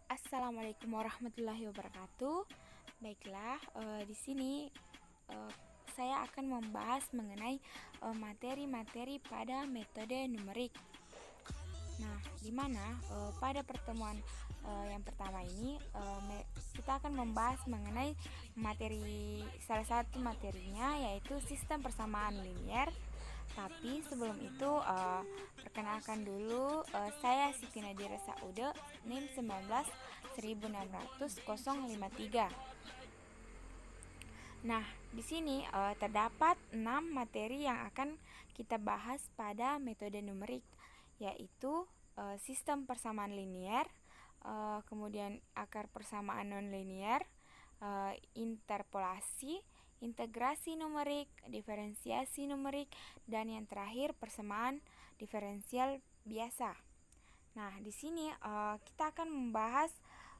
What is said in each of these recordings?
Assalamualaikum warahmatullahi wabarakatuh. Baiklah, di sini eh, saya akan membahas mengenai materi-materi pada metode numerik. Nah, di mana pada pertemuan yang pertama ini kita akan membahas mengenai salah satu materinya yaitu sistem persamaan linier. Tapi sebelum itu perkenalkan dulu, saya Siti Nadira Saude, NIM 19 16053. Nah, di sini terdapat 6 materi yang akan kita bahas pada metode numerik, yaitu sistem persamaan linier, kemudian akar persamaan nonlinier, interpolasi, integrasi numerik, diferensiasi numerik, dan yang terakhir persamaan diferensial biasa. Nah, di sini kita akan membahas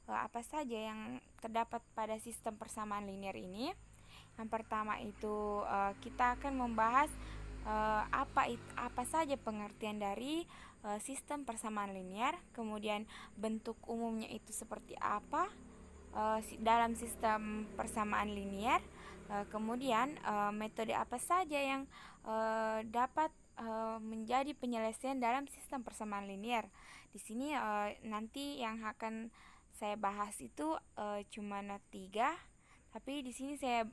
apa saja yang terdapat pada sistem persamaan linier ini. Yang pertama itu kita akan membahas apa saja pengertian dari sistem persamaan linier, kemudian bentuk umumnya itu seperti apa dalam sistem persamaan linier, kemudian metode apa saja yang dapat menjadi penyelesaian dalam sistem persamaan linier. Di sini nanti yang akan saya bahas itu cuma 3, tapi di sini saya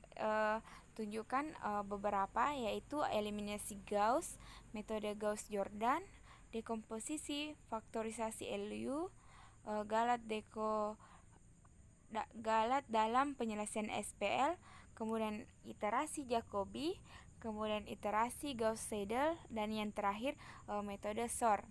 tunjukkan beberapa, yaitu eliminasi Gauss, metode Gauss-Jordan, dekomposisi, faktorisasi LU, Galat dalam penyelesaian SPL, kemudian iterasi Jacobi, kemudian iterasi Gauss-Seidel, dan yang terakhir metode SOR.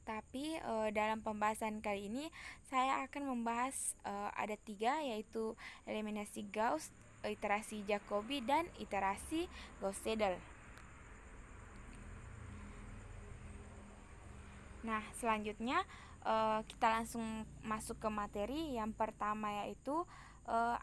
Tapi dalam pembahasan kali ini saya akan membahas ada 3, yaitu eliminasi Gauss, iterasi Jacobi, dan iterasi Gauss-Seidel. Nah, selanjutnya kita langsung masuk ke materi. Yang pertama yaitu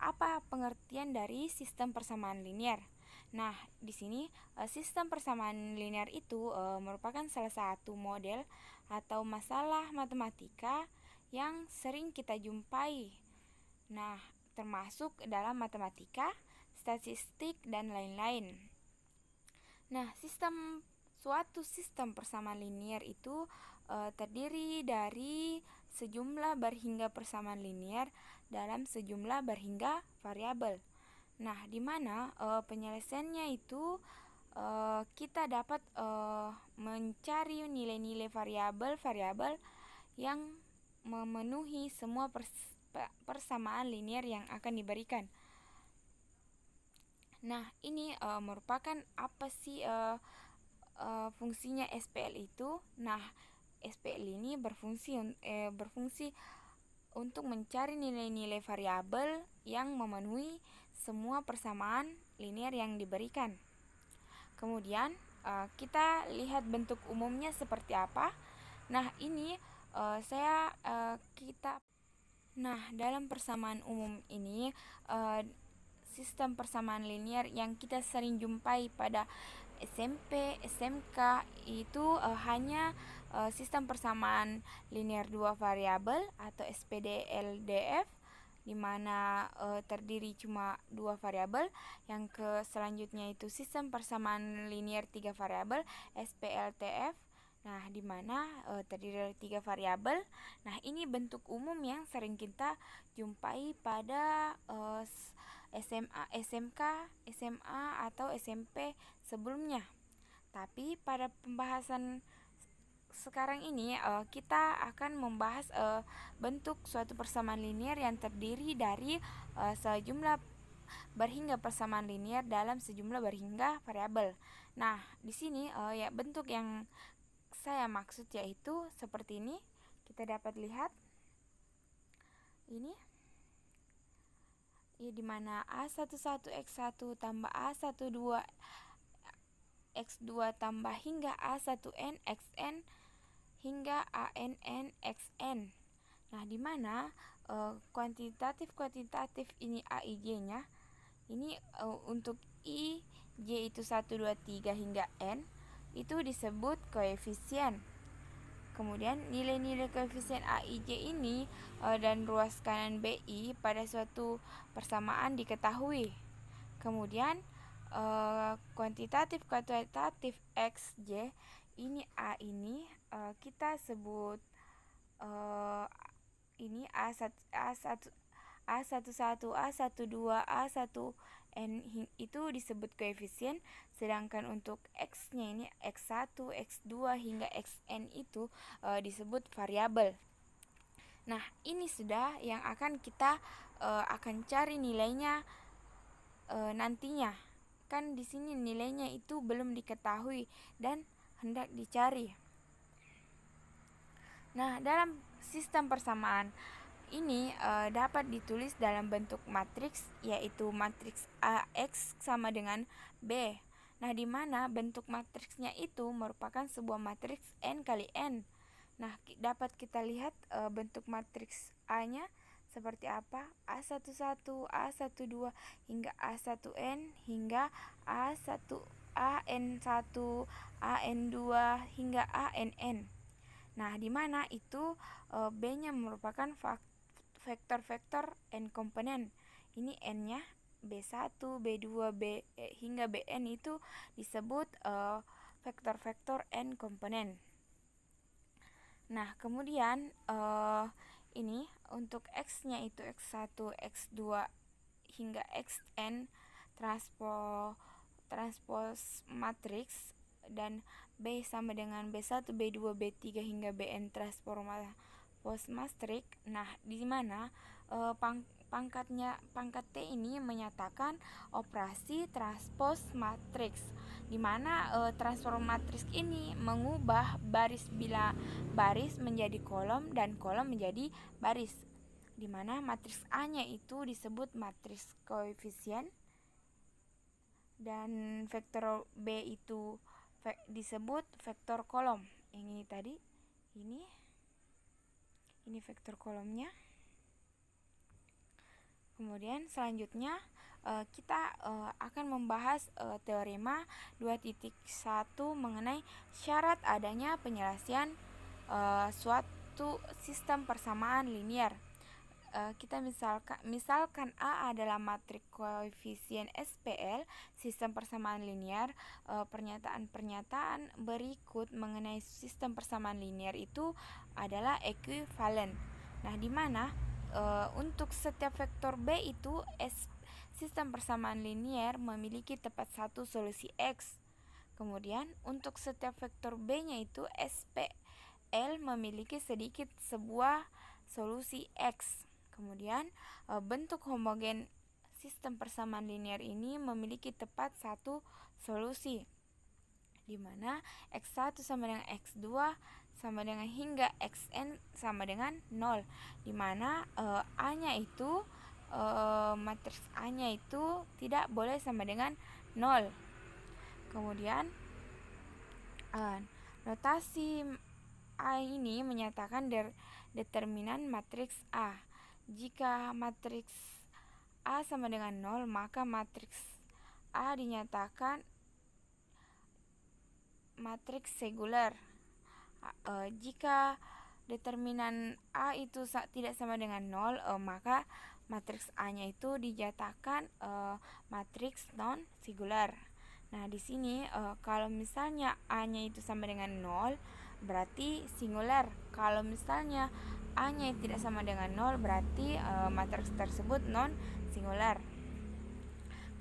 apa pengertian dari sistem persamaan linier. Nah, di sini sistem persamaan linier itu merupakan salah satu model atau masalah matematika yang sering kita jumpai. Nah, termasuk dalam matematika, statistik, dan lain-lain. Nah, suatu sistem persamaan linier itu terdiri dari sejumlah berhingga persamaan linier dalam sejumlah berhingga variabel. Nah, di mana penyelesaiannya itu kita dapat mencari nilai-nilai variabel-variabel yang memenuhi semua persamaan linier yang akan diberikan. Nah, ini merupakan apa sih fungsinya SPL itu? Nah, SPL ini berfungsi untuk mencari nilai-nilai variabel yang memenuhi semua persamaan linier yang diberikan. Kemudian kita lihat bentuk umumnya seperti apa. Nah, ini dalam persamaan umum ini sistem persamaan linier yang kita sering jumpai pada SMP, SMK itu hanya sistem persamaan linier 2 variabel atau SPD-LDF, di mana terdiri cuma 2 variabel. Yang selanjutnya itu sistem persamaan linier 3 variabel, SPLTF. Nah, di mana terdiri dari 3 variabel. Nah, ini bentuk umum yang sering kita jumpai pada SMA, SMK, SMA atau SMP sebelumnya. Tapi pada pembahasan sekarang ini kita akan membahas bentuk suatu persamaan linier yang terdiri dari sejumlah berhingga persamaan linier dalam sejumlah berhingga variabel. Nah, di sini ya bentuk yang saya maksud yaitu seperti ini. Kita dapat lihat ini ya, dimana A11X1 tambah A12 X2 tambah hingga A1N XN hingga ANN XN. Nah, dimana kuantitatif ini A, I, J nya ini untuk I, J itu 1, 2, 3 hingga N itu disebut koefisien. Kemudian nilai-nilai koefisien A, I, J ini dan ruas kanan BI pada suatu persamaan diketahui. Kemudian kuantitatif kuantitatif X, Y ini A ini kita sebut ini A1, A1, A11, A12, A1N itu disebut koefisien, sedangkan untuk X-nya ini X1, X2 hingga Xn itu disebut variabel. Nah, ini sudah yang akan kita akan cari nilainya nantinya. Kan di sini nilainya itu belum diketahui dan hendak dicari. Nah, dalam sistem persamaan ini dapat ditulis dalam bentuk matriks, yaitu matriks AX sama dengan B. Nah, di mana bentuk matriksnya itu merupakan sebuah matriks N kali N. Nah, dapat kita lihat bentuk matriks A-nya seperti apa? A11, A12 hingga A1N hingga A1, AN1, AN2 hingga ANN. Nah, di mana itu B-nya merupakan vektor-vektor N komponen. Ini N-nya B1, B2, hingga Bn itu disebut vektor-vektor N komponen. Nah, kemudian ini untuk X-nya itu X1, X2 hingga Xn transpos matriks, dan B sama dengan B1, B2, B3 hingga Bn transpos matriks. Nah, di mana pangkat T ini menyatakan operasi transpos matriks, di mana transpos matriks ini mengubah baris bila baris menjadi kolom dan kolom menjadi baris, di mana matriks A-nya itu disebut matriks koefisien dan vektor B itu disebut vektor kolom. Yang ini tadi, ini vektor kolomnya. Kemudian selanjutnya kita akan membahas teorema 2.1 mengenai syarat adanya penyelesaian suatu sistem persamaan linear. Kita misalkan A adalah matriks koefisien SPL sistem persamaan linear. Pernyataan-pernyataan berikut mengenai sistem persamaan linear itu adalah ekuivalen. Nah, di mana untuk setiap vektor B itu sistem persamaan linear memiliki tepat satu solusi X. Kemudian untuk setiap vektor B-nya itu SPL memiliki sedikit sebuah solusi X. Kemudian bentuk homogen sistem persamaan linear ini memiliki tepat satu solusi, di mana X1 sama dengan X2 sama dengan hingga Xn sama dengan 0, di mana A-nya itu matriks A-nya itu tidak boleh sama dengan 0. Kemudian notasi A ini menyatakan determinan matriks A. Jika matriks A sama dengan 0, maka matriks A dinyatakan matriks singular. Jika determinan A itu tidak sama dengan 0, maka matriks A-nya itu dinyatakan matriks non singular. Nah, di sini kalau misalnya A-nya itu sama dengan 0, berarti singular. Kalau misalnya A-nya tidak sama dengan 0, berarti matriks tersebut non singular.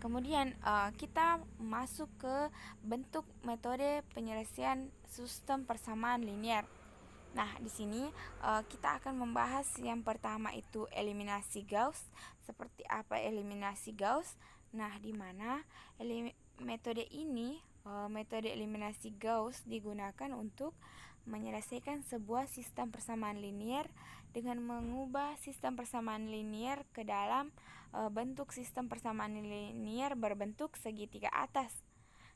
Kemudian kita masuk ke bentuk metode penyelesaian sistem persamaan linear. Nah, di sini kita akan membahas yang pertama itu eliminasi Gauss. Seperti apa eliminasi Gauss? Nah, di mana metode ini, metode eliminasi Gauss digunakan untuk menyelesaikan sebuah sistem persamaan linear dengan mengubah sistem persamaan linear ke dalam bentuk sistem persamaan linear berbentuk segitiga atas.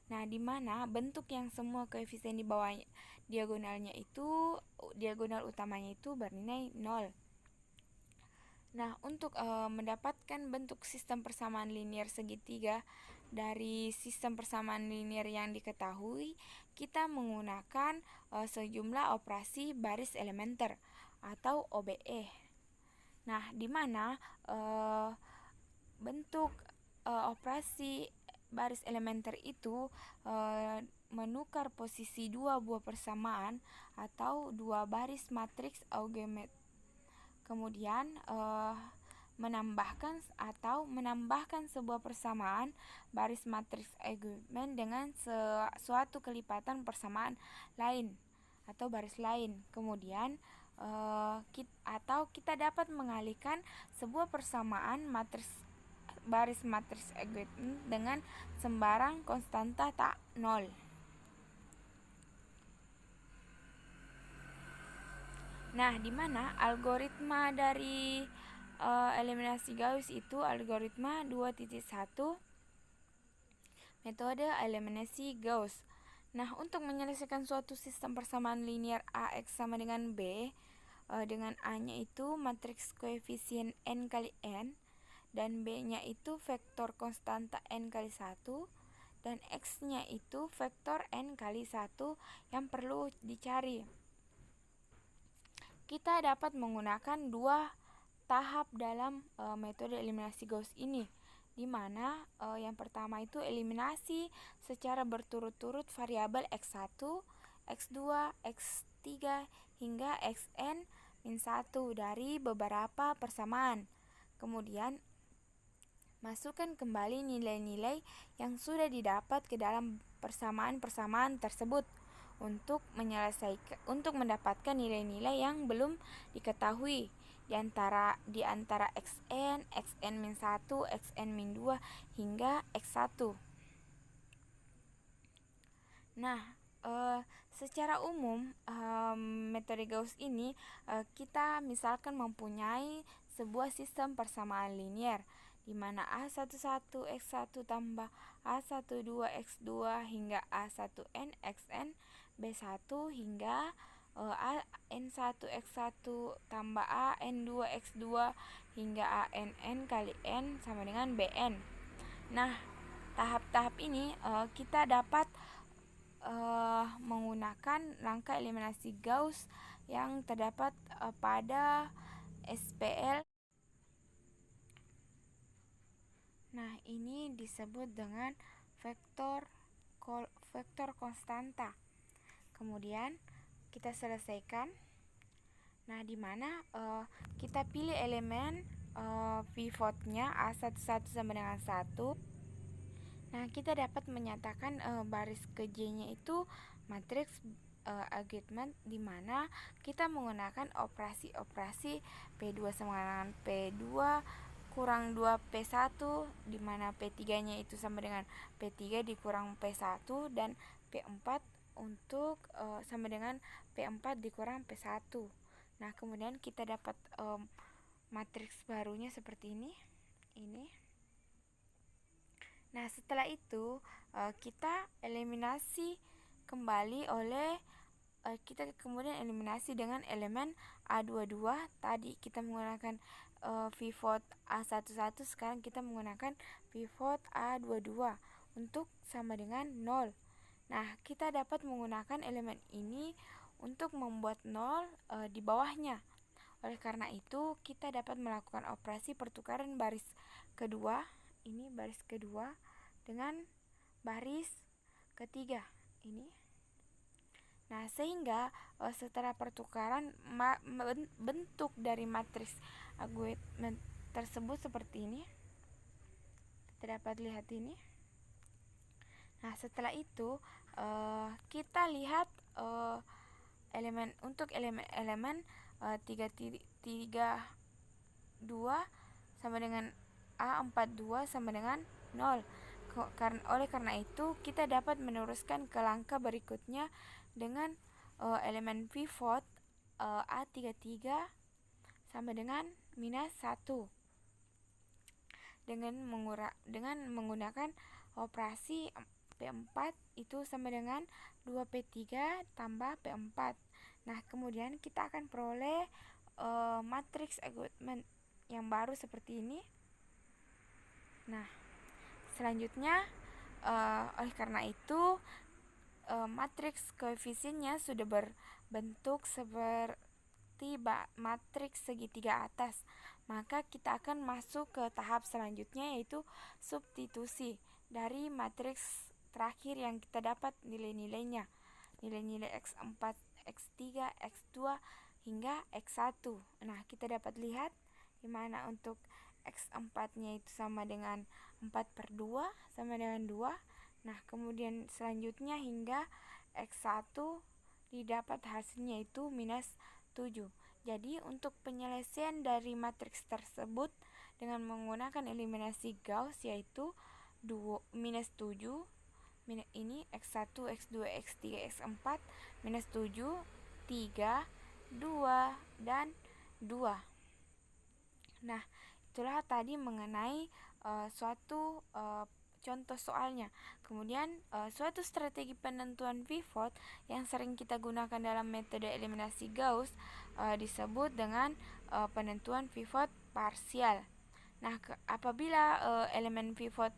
Nah, di mana bentuk yang semua koefisien di bawah diagonal utamanya itu bernilai 0. Nah, untuk mendapatkan bentuk sistem persamaan linear segitiga dari sistem persamaan linier yang diketahui, kita menggunakan sejumlah operasi baris elementer atau OBE. Nah, di mana bentuk operasi baris elementer itu menukar posisi dua buah persamaan atau dua baris matriks algemet. Kemudian menambahkan sebuah persamaan baris matriks algemet dengan suatu kelipatan persamaan lain atau baris lain. Kemudian kita dapat mengalihkan sebuah persamaan baris matriks algemet dengan sembarang konstanta tak nol. Nah, di mana algoritma dari eliminasi Gauss itu algoritma 2.1 metode eliminasi Gauss. Nah, untuk menyelesaikan suatu sistem persamaan linier AX sama dengan B, dengan A-nya itu matriks koefisien n kali n, dan B-nya itu vektor konstanta n kali 1, dan X-nya itu vektor n kali 1 yang perlu dicari. Kita dapat menggunakan dua tahap dalam metode eliminasi Gauss ini, di mana yang pertama itu eliminasi secara berturut-turut variabel X1, X2, X3 hingga Xn-1 dari beberapa persamaan. Kemudian masukkan kembali nilai-nilai yang sudah didapat ke dalam persamaan-persamaan tersebut untuk mendapatkan nilai-nilai yang belum diketahui di antara Xn, Xn-1, Xn-2 hingga X1. Nah, secara umum metode Gauss ini kita misalkan mempunyai sebuah sistem persamaan linier di mana A11 X1 tambah A12 X2 hingga A1n Xn B1 hingga AN1 X1 tambah AN2 X2 hingga ANN kali N sama dengan Bn. Nah, tahap-tahap ini kita dapat menggunakan langkah eliminasi Gauss yang terdapat pada SPL. Nah, ini disebut dengan vektor konstanta. Kemudian kita selesaikan. Nah, di mana kita pilih elemen pivotnya A11 sama dengan 1. Nah, kita dapat menyatakan baris ke-J-nya itu matriks algemet, di mana kita menggunakan operasi P2 sama dengan P2 kurang 2P1, di mana P3-nya itu sama dengan P3 dikurang P1 dan P4 untuk sama dengan P4 dikurang P1. Nah, kemudian kita dapat matriks barunya seperti ini. Nah, setelah itu kita eliminasi kembali kita kemudian eliminasi dengan elemen A22. Tadi kita menggunakan pivot A11, sekarang kita menggunakan pivot A22 untuk sama dengan 0. Nah, kita dapat menggunakan elemen ini untuk membuat 0 di bawahnya. Oleh karena itu, kita dapat melakukan operasi pertukaran baris kedua, ini baris kedua dengan baris ketiga ini. Nah, sehingga setelah pertukaran bentuk dari matriks algemet tersebut seperti ini. Kita dapat lihat ini. Nah, setelah itu kita lihat untuk elemen 3, 2 sama dengan A42 sama dengan 0. Oleh karena itu, kita dapat meneruskan ke langkah berikutnya dengan elemen pivot A33 sama dengan minus 1 dengan menggunakan operasi P4 itu sama dengan 2P3 tambah P4. Nah, kemudian kita akan peroleh matriks algemet yang baru seperti ini. Nah, Selanjutnya, oleh karena itu matriks koefisiennya sudah berbentuk seperti matriks segitiga atas. Maka kita akan masuk ke tahap selanjutnya, yaitu substitusi dari matriks terakhir yang kita dapat nilai-nilainya. Nilai-nilai X4, X3, X2 hingga X1. Nah, kita dapat lihat di mana untuk X4-nya itu sama dengan 4/2 sama dengan 2. Nah, kemudian selanjutnya hingga X1 didapat hasilnya itu -7. Jadi, untuk penyelesaian dari matriks tersebut dengan menggunakan eliminasi Gauss, yaitu -7, ini X1, X2, X3, X4, -7, 3, 2, dan 2. Nah, itulah tadi mengenai suatu contoh soalnya. Kemudian suatu strategi penentuan pivot yang sering kita gunakan dalam metode eliminasi Gauss disebut dengan penentuan pivot parsial. Nah, apabila elemen pivot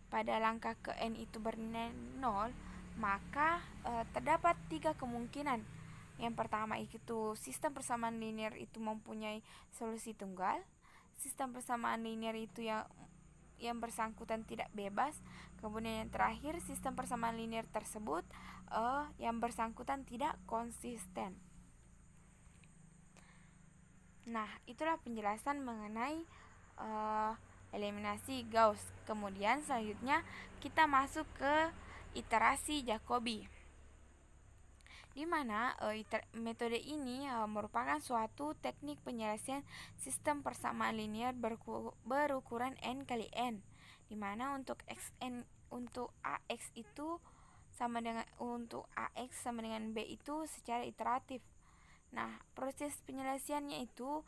pada langkah ke n itu bernilai 0, maka terdapat 3 kemungkinan. Yang pertama itu sistem persamaan linear itu mempunyai solusi tunggal. Sistem persamaan linear itu yang bersangkutan tidak bebas. Kemudian yang terakhir, sistem persamaan linear tersebut yang bersangkutan tidak konsisten. Nah, itulah penjelasan mengenai eliminasi Gauss. Kemudian selanjutnya kita masuk ke iterasi Jacobi, di mana metode ini merupakan suatu teknik penyelesaian sistem persamaan linear berukuran n kali n, di mana untuk AX itu sama dengan B itu secara iteratif. Nah, proses penyelesaiannya itu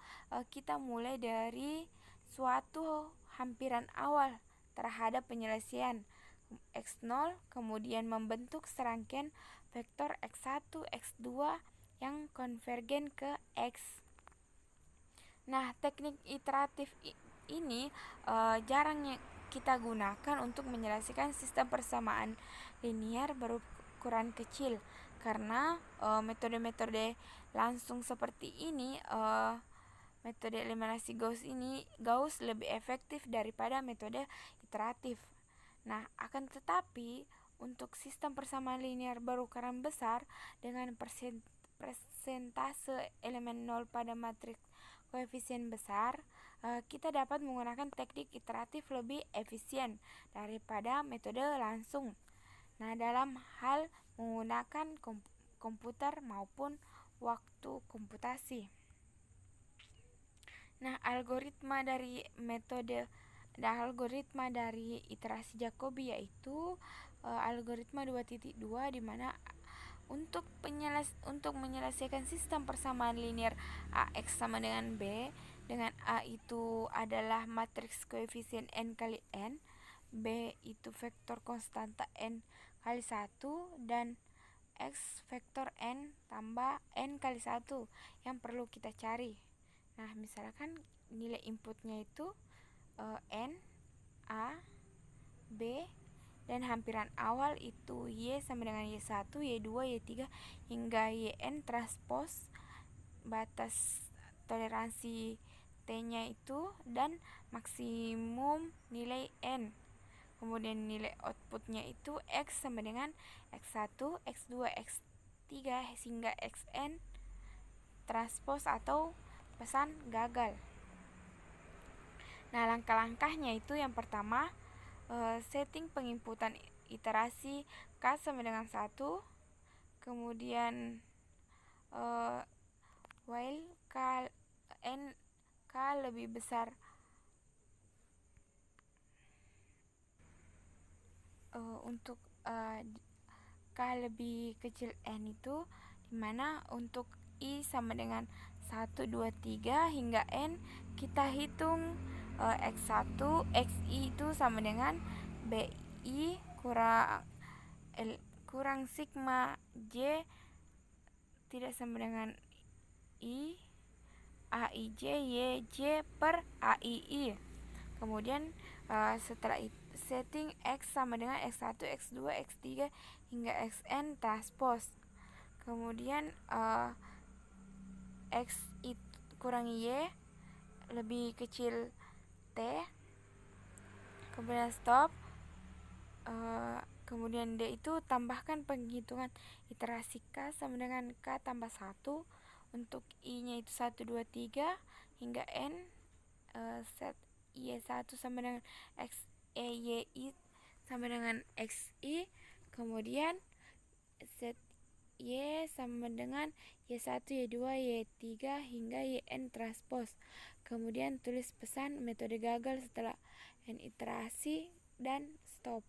kita mulai dari suatu hampiran awal terhadap penyelesaian X0, kemudian membentuk serangkaian vektor X1, X2 yang konvergen ke X. Nah, teknik iteratif ini jarang kita gunakan untuk menyelesaikan sistem persamaan linear berukuran kecil, karena metode-metode langsung seperti ini, metode eliminasi Gauss lebih efektif daripada metode iteratif. Nah, akan tetapi untuk sistem persamaan linear berukuran besar dengan persentase elemen 0 pada matriks koefisien besar, kita dapat menggunakan teknik iteratif lebih efisien daripada metode langsung. Nah, dalam hal menggunakan komputer maupun waktu komputasi. Nah, algoritma dari iterasi Jacobi yaitu algoritma 2.2, di mana untuk menyelesaikan sistem persamaan linear AX sama dengan B, dengan A itu adalah matriks koefisien n kali n, B itu vektor konstanta n kali 1, dan X vektor n tambah n kali 1 yang perlu kita cari. Nah, misalkan nilai inputnya itu n, a, b, dan hampiran awal itu y sama dengan y1, y2, y3 hingga yn transpose batas toleransi t-nya itu, dan maksimum nilai n. Kemudian nilai outputnya itu x sama dengan x1, x2, x3 hingga xn transpose atau pesan gagal. Nah, langkah-langkahnya itu yang pertama, setting penginputan iterasi K sama dengan 1, kemudian while K lebih besar untuk K lebih kecil n itu, dimana untuk I sama dengan 1, 2, 3 hingga n kita hitung X1, XI itu sama dengan BI kurang sigma J tidak sama dengan I AIJ YJ per AII. Kemudian setelah itu setting X sama dengan X1, X2, X3 hingga Xn transpose. Kemudian X kurang Y lebih kecil T. Kemudian stop. Kemudian D itu tambahkan penghitungan iterasi K sama dengan K tambah 1. Untuk I nya itu 1, 2, 3 hingga N. Set Y1 sama dengan X Y sama dengan XI. Kemudian set Y sama dengan Y1, Y2, Y3 hingga YN transpose. Kemudian tulis pesan metode gagal setelah N iterasi dan stop.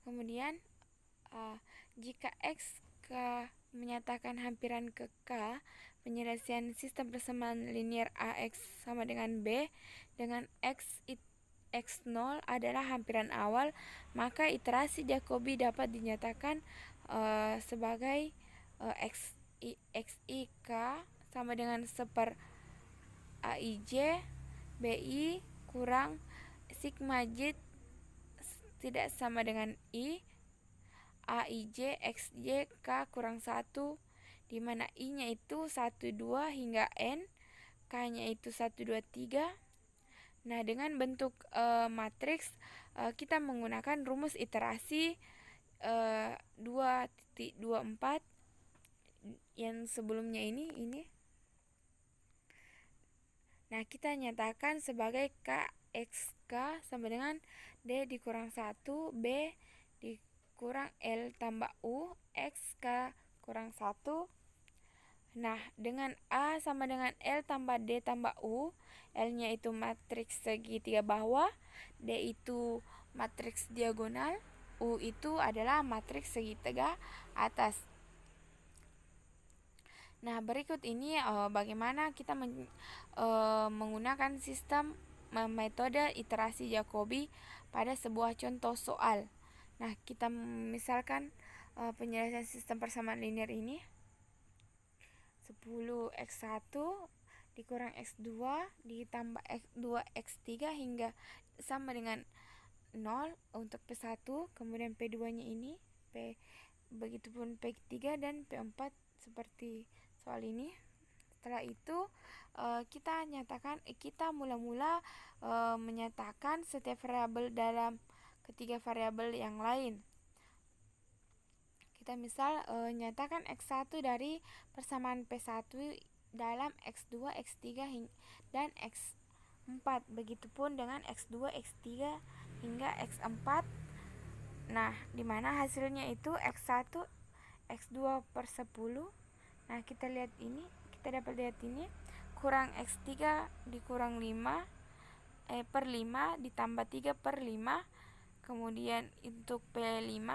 Kemudian jika X K menyatakan hampiran ke K, penyelesaian sistem persamaan linear AX sama dengan B dengan X0 adalah hampiran awal, maka iterasi Jacobi dapat dinyatakan sebagai XI K sama dengan 1/AIJ BI kurang sigma J tidak sama dengan I AIJ XJ K kurang 1, di mana I nya itu 1, 2 hingga N, K nya itu 1, 2, 3. Nah, dengan bentuk matriks kita menggunakan rumus iterasi 2.24 yang sebelumnya ini. Nah, kita nyatakan sebagai KXK sama dengan D dikurang 1 B dikurang L tambah U XK kurang 1. Nah, dengan A sama dengan L tambah D tambah U, L nya itu matriks segitiga bawah, D itu matriks diagonal, U itu adalah matriks segitiga atas. Nah, berikut ini bagaimana kita menggunakan sistem metode iterasi Jacobi pada sebuah contoh soal. Nah, kita misalkan penyelesaian sistem persamaan linear ini 10x1 dikurang x2 ditambah x2 x3 hingga sama dengan 0 untuk P1, kemudian P2 nya ini P, begitupun P3 dan P4 seperti soal ini. Setelah itu kita mula-mula menyatakan setiap variabel dalam ketiga variabel yang lain. Kita misal nyatakan X1 dari persamaan P1 dalam X2, X3 dan X4. Begitupun dengan X2, X3 hingga X4. Nah, dimana hasilnya itu X1, X2 per 10. Nah, kita dapat lihat ini kurang X3 dikurang 5 per 5 ditambah 3 per 5. Kemudian untuk P5,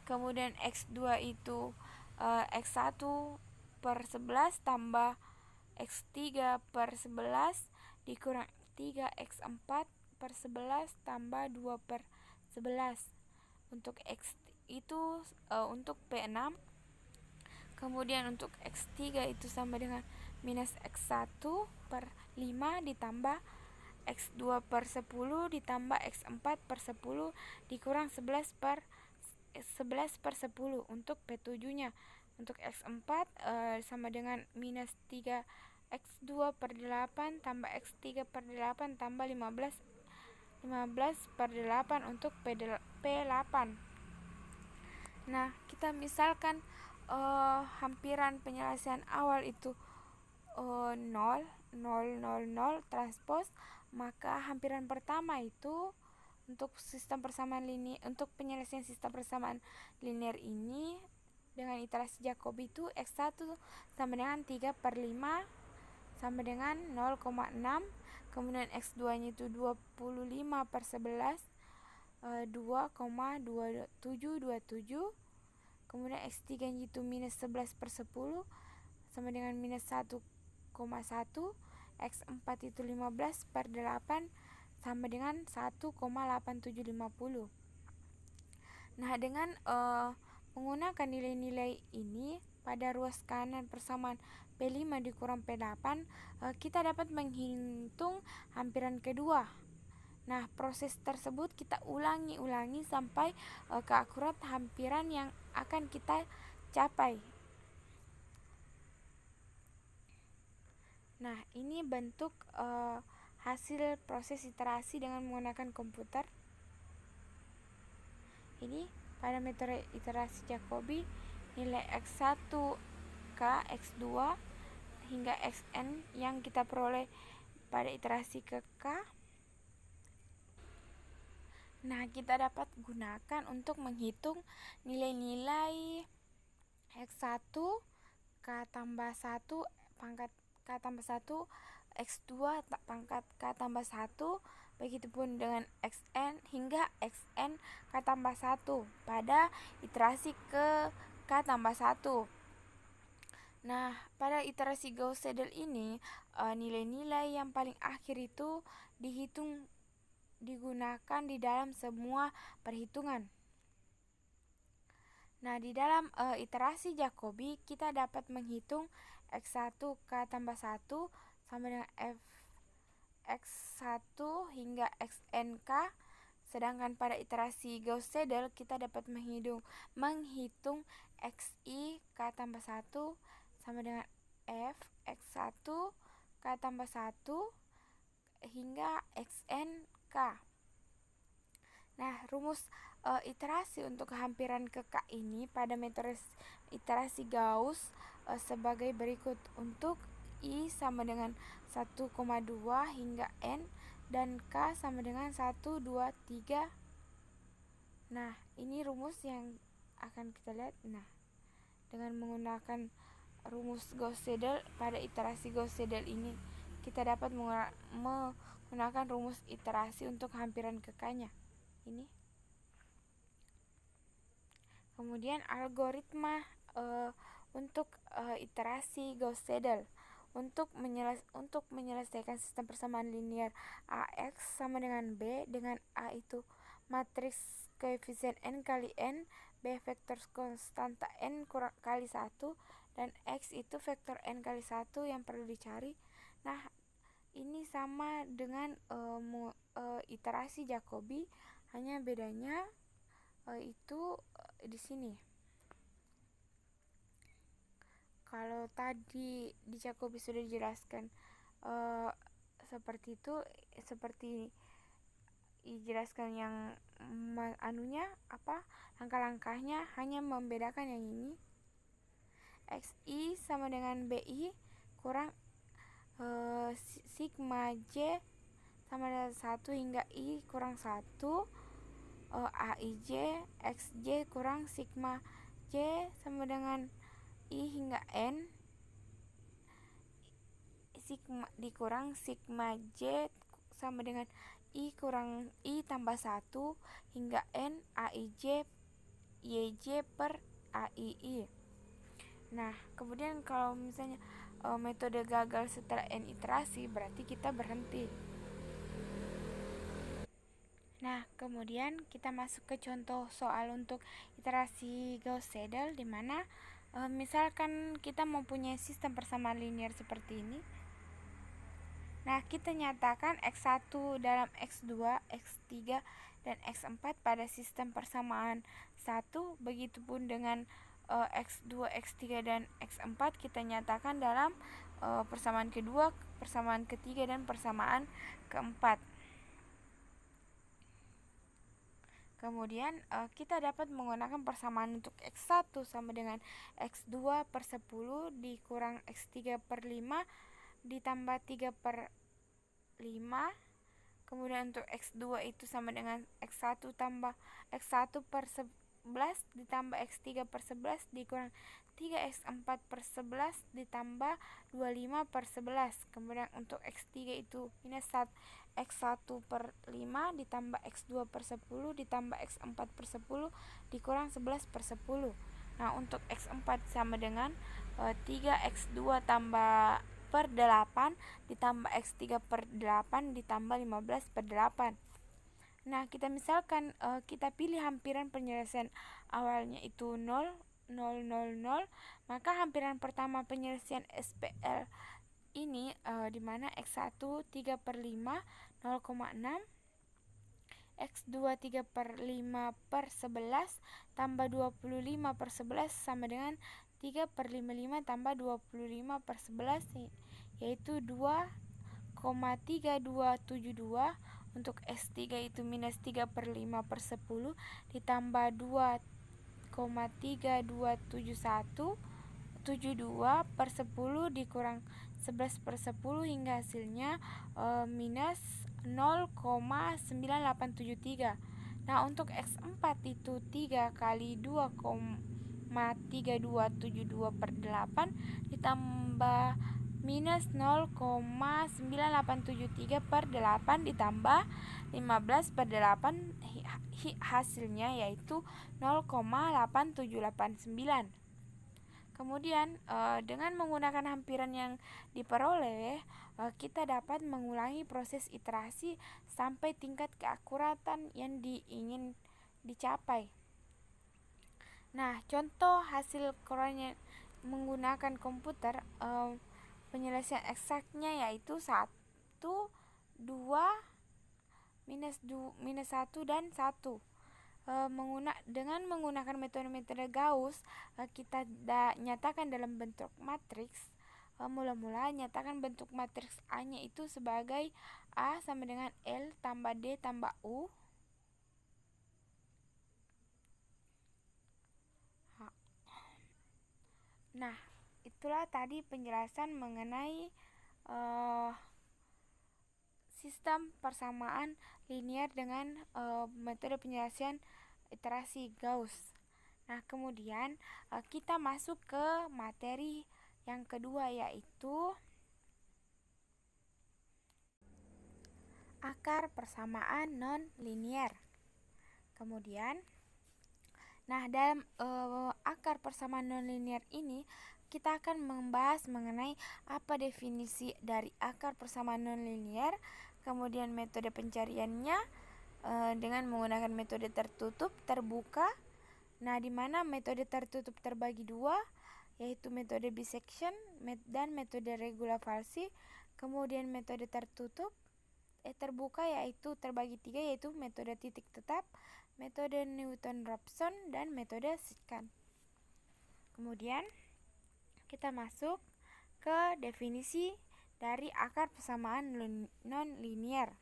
kemudian X2 itu X1 per 11 tambah X3 per 11 dikurang 3 X4 per 11 tambah 2 per 11. Untuk X itu untuk P6. Kemudian untuk X3 itu sama dengan minus X1 per 5 ditambah X2 per 10 ditambah X4 per 10 dikurang 11 per 10. Untuk P7 nya untuk X4 sama dengan minus 3 X2 per 8 tambah X3 per 8 tambah 15 per 8 untuk P8. Nah, kita misalkan hampiran penyelesaian awal itu 0, 0, 0, 0 transpose, maka hampiran pertama itu untuk sistem persamaan linear, untuk penyelesaian sistem persamaan linear ini dengan iterasi Jacobi itu X1 sama dengan 3 per 5 sama dengan 0,6. Kemudian X2 nya itu 25 per 11 2,2727. Kemudian X3 nya itu minus 11 per 10 sama dengan minus 1,1. X4 itu 15 per 8 sama dengan 1,8750. Nah, dengan menggunakan nilai-nilai ini pada ruas kanan persamaan P5 dikurang P8, kita dapat menghitung hampiran kedua. Nah, proses tersebut kita ulangi sampai keakurat hampiran yang akan kita capai. Nah, ini bentuk hasil proses iterasi dengan menggunakan komputer. Ini pada metode iterasi Jacobi, nilai X1, K, X2 hingga Xn yang kita peroleh pada iterasi ke K. Nah, kita dapat gunakan untuk menghitung nilai-nilai X1, K tambah 1, pangkat K tambah 1, X2, pangkat K tambah 1, begitupun dengan Xn hingga Xn K tambah 1 pada iterasi ke K tambah 1. Nah, pada iterasi Gauss-Seidel ini, nilai-nilai yang paling akhir itu digunakan di dalam semua perhitungan. Nah, di dalam iterasi Jacobi kita dapat menghitung X1 K tambah 1 sama dengan X1 hingga Xnk, sedangkan pada iterasi Gauss-Seidel kita dapat menghitung Xi K tambah 1 sama dengan X1 K tambah 1 hingga Xnk. Nah, rumus iterasi untuk hampiran ke K ini pada metode iterasi Gauss sebagai berikut. Untuk I sama dengan 1,2 hingga N dan K sama dengan 1, 2, 3. Nah, ini rumus yang akan kita lihat. Nah, dengan menggunakan rumus Gauss-Seidel pada iterasi Gauss-Seidel ini kita dapat menggunakan rumus iterasi untuk hampiran ke K-nya. Ini. Kemudian algoritma untuk iterasi Gauss-Seidel. Untuk menyelesaikan sistem persamaan linier AX sama dengan B, dengan A itu matriks koefisien N kali N, B vektor konstanta N kali 1, dan X itu vektor N kali 1 yang perlu dicari. Nah, ini sama dengan iterasi Jacobi, hanya bedanya itu di sini. Kalau tadi di Jacobi sudah dijelaskan seperti itu, seperti dijelaskan yang langkah-langkahnya, hanya membedakan yang ini. Xi sama dengan Bi kurang sigma J sama dengan 1 hingga I kurang 1, Aij Xj kurang sigma J sama dengan I hingga N, sigma dikurang sigma J sama dengan I kurang I tambah 1 hingga N Aij Yj per Aii. Nah, kemudian kalau misalnya metode gagal setelah N iterasi, berarti kita berhenti. Nah, kemudian kita masuk ke contoh soal untuk iterasi Gauss-Seidel, di mana misalkan kita mempunyai sistem persamaan linier seperti ini. Nah, kita nyatakan X1 dalam X2, X3, dan X4 pada sistem persamaan 1, begitupun dengan X2, X3, dan X4 kita nyatakan dalam persamaan kedua, persamaan ketiga, dan persamaan keempat. Kemudian kita dapat menggunakan persamaan untuk X1 sama dengan X2 per 10 dikurang X3 per 5 ditambah 3 per 5. Kemudian untuk X2 itu sama dengan X1 tambah X1 per 11 ditambah X3 per 11 dikurang 3X4 per 11 ditambah 25 per 11. Kemudian untuk X3 itu minus X1 per 5 ditambah X2 per 10 ditambah X4 per 10 dikurang 11 per 10. Nah, untuk X4 sama dengan 3X2 tambah per 8 ditambah X3 per 8 ditambah 15 per 8. Nah, kita misalkan kita pilih hampiran penyelesaian awalnya itu 0, 0, 0, 0, maka hampiran pertama penyelesaian SPL ini dimana X1 3/5 0,6, X2 3/5/11 tambah 25/11 sama dengan 3/55 tambah 25/11, yaitu 2,3272. Untuk S3 itu minus 3/5/10 ditambah 2,3272 dikurang 11/10 hingga hasilnya minus 0,9873. Nah, untuk X4 itu 3 kali 2,3272/8 ditambah minus 0,9873/8 ditambah 15/8, hasilnya yaitu 0,8789. Kemudian dengan menggunakan hampiran yang diperoleh, kita dapat mengulangi proses iterasi sampai tingkat keakuratan yang ingin dicapai. Nah, contoh hasil Koranya menggunakan komputer, penyelesaian eksaknya yaitu 1, 2, minus 1 dan 1. Dengan menggunakan metode-metode Gauss, kita nyatakan dalam bentuk matriks. Mula-mula nyatakan bentuk matriks A-nya itu sebagai A sama dengan L tambah D tambah U. Nah, itulah tadi penjelasan mengenai sistem persamaan linier dengan metode penyelesaian iterasi Gauss. Nah, kemudian kita masuk ke materi yang kedua, yaitu akar persamaan non-linier. Kemudian, nah, dalam akar persamaan non-linier ini kita akan membahas mengenai apa definisi dari akar persamaan non-linier, kemudian metode pencariannya dengan menggunakan metode tertutup, terbuka. Nah, di mana metode tertutup terbagi dua, yaitu metode bisection dan metode regula falsi. Kemudian metode terbuka yaitu terbagi tiga, yaitu metode titik tetap, metode Newton-Raphson, dan metode secant. Kemudian kita masuk ke definisi dari akar persamaan non-linier.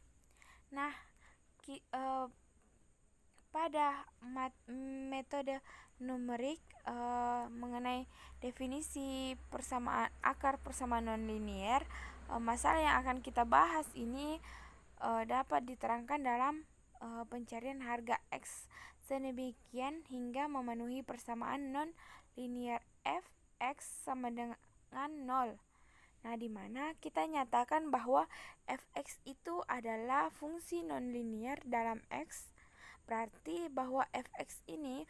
Nah, pada metode numerik mengenai definisi akar persamaan non-linier, masalah yang akan kita bahas ini dapat diterangkan dalam pencarian harga X sedemikian hingga memenuhi persamaan non-linier f(x) sama dengan 0. Nah, di mana kita nyatakan bahwa fx itu adalah fungsi non-linier dalam x, berarti bahwa fx ini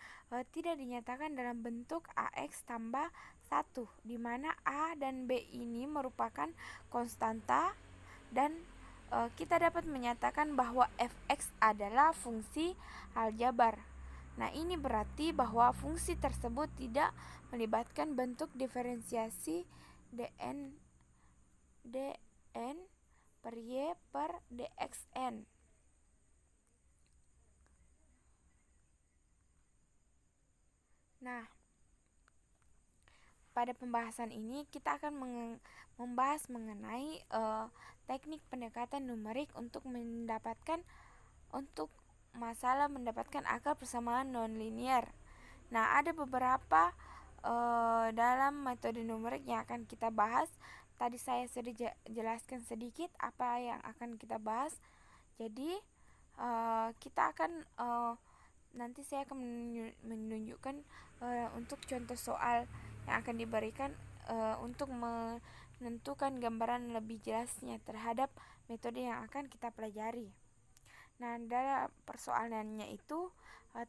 tidak dinyatakan dalam bentuk ax tambah 1, di mana a dan b ini merupakan konstanta, dan kita dapat menyatakan bahwa fx adalah fungsi aljabar. Nah, ini berarti bahwa fungsi tersebut tidak melibatkan bentuk diferensiasi dn per y per dxn. Nah, pada pembahasan ini kita akan membahas mengenai teknik pendekatan numerik untuk mendapatkan akar persamaan non-linier. Nah, ada beberapa dalam metode numerik yang akan kita bahas. Tadi saya sudah jelaskan sedikit apa yang akan kita bahas. Jadi kita akan nanti saya akan menunjukkan untuk contoh soal yang akan diberikan untuk menentukan gambaran lebih jelasnya terhadap metode yang akan kita pelajari. Nah, dalam persoalannya itu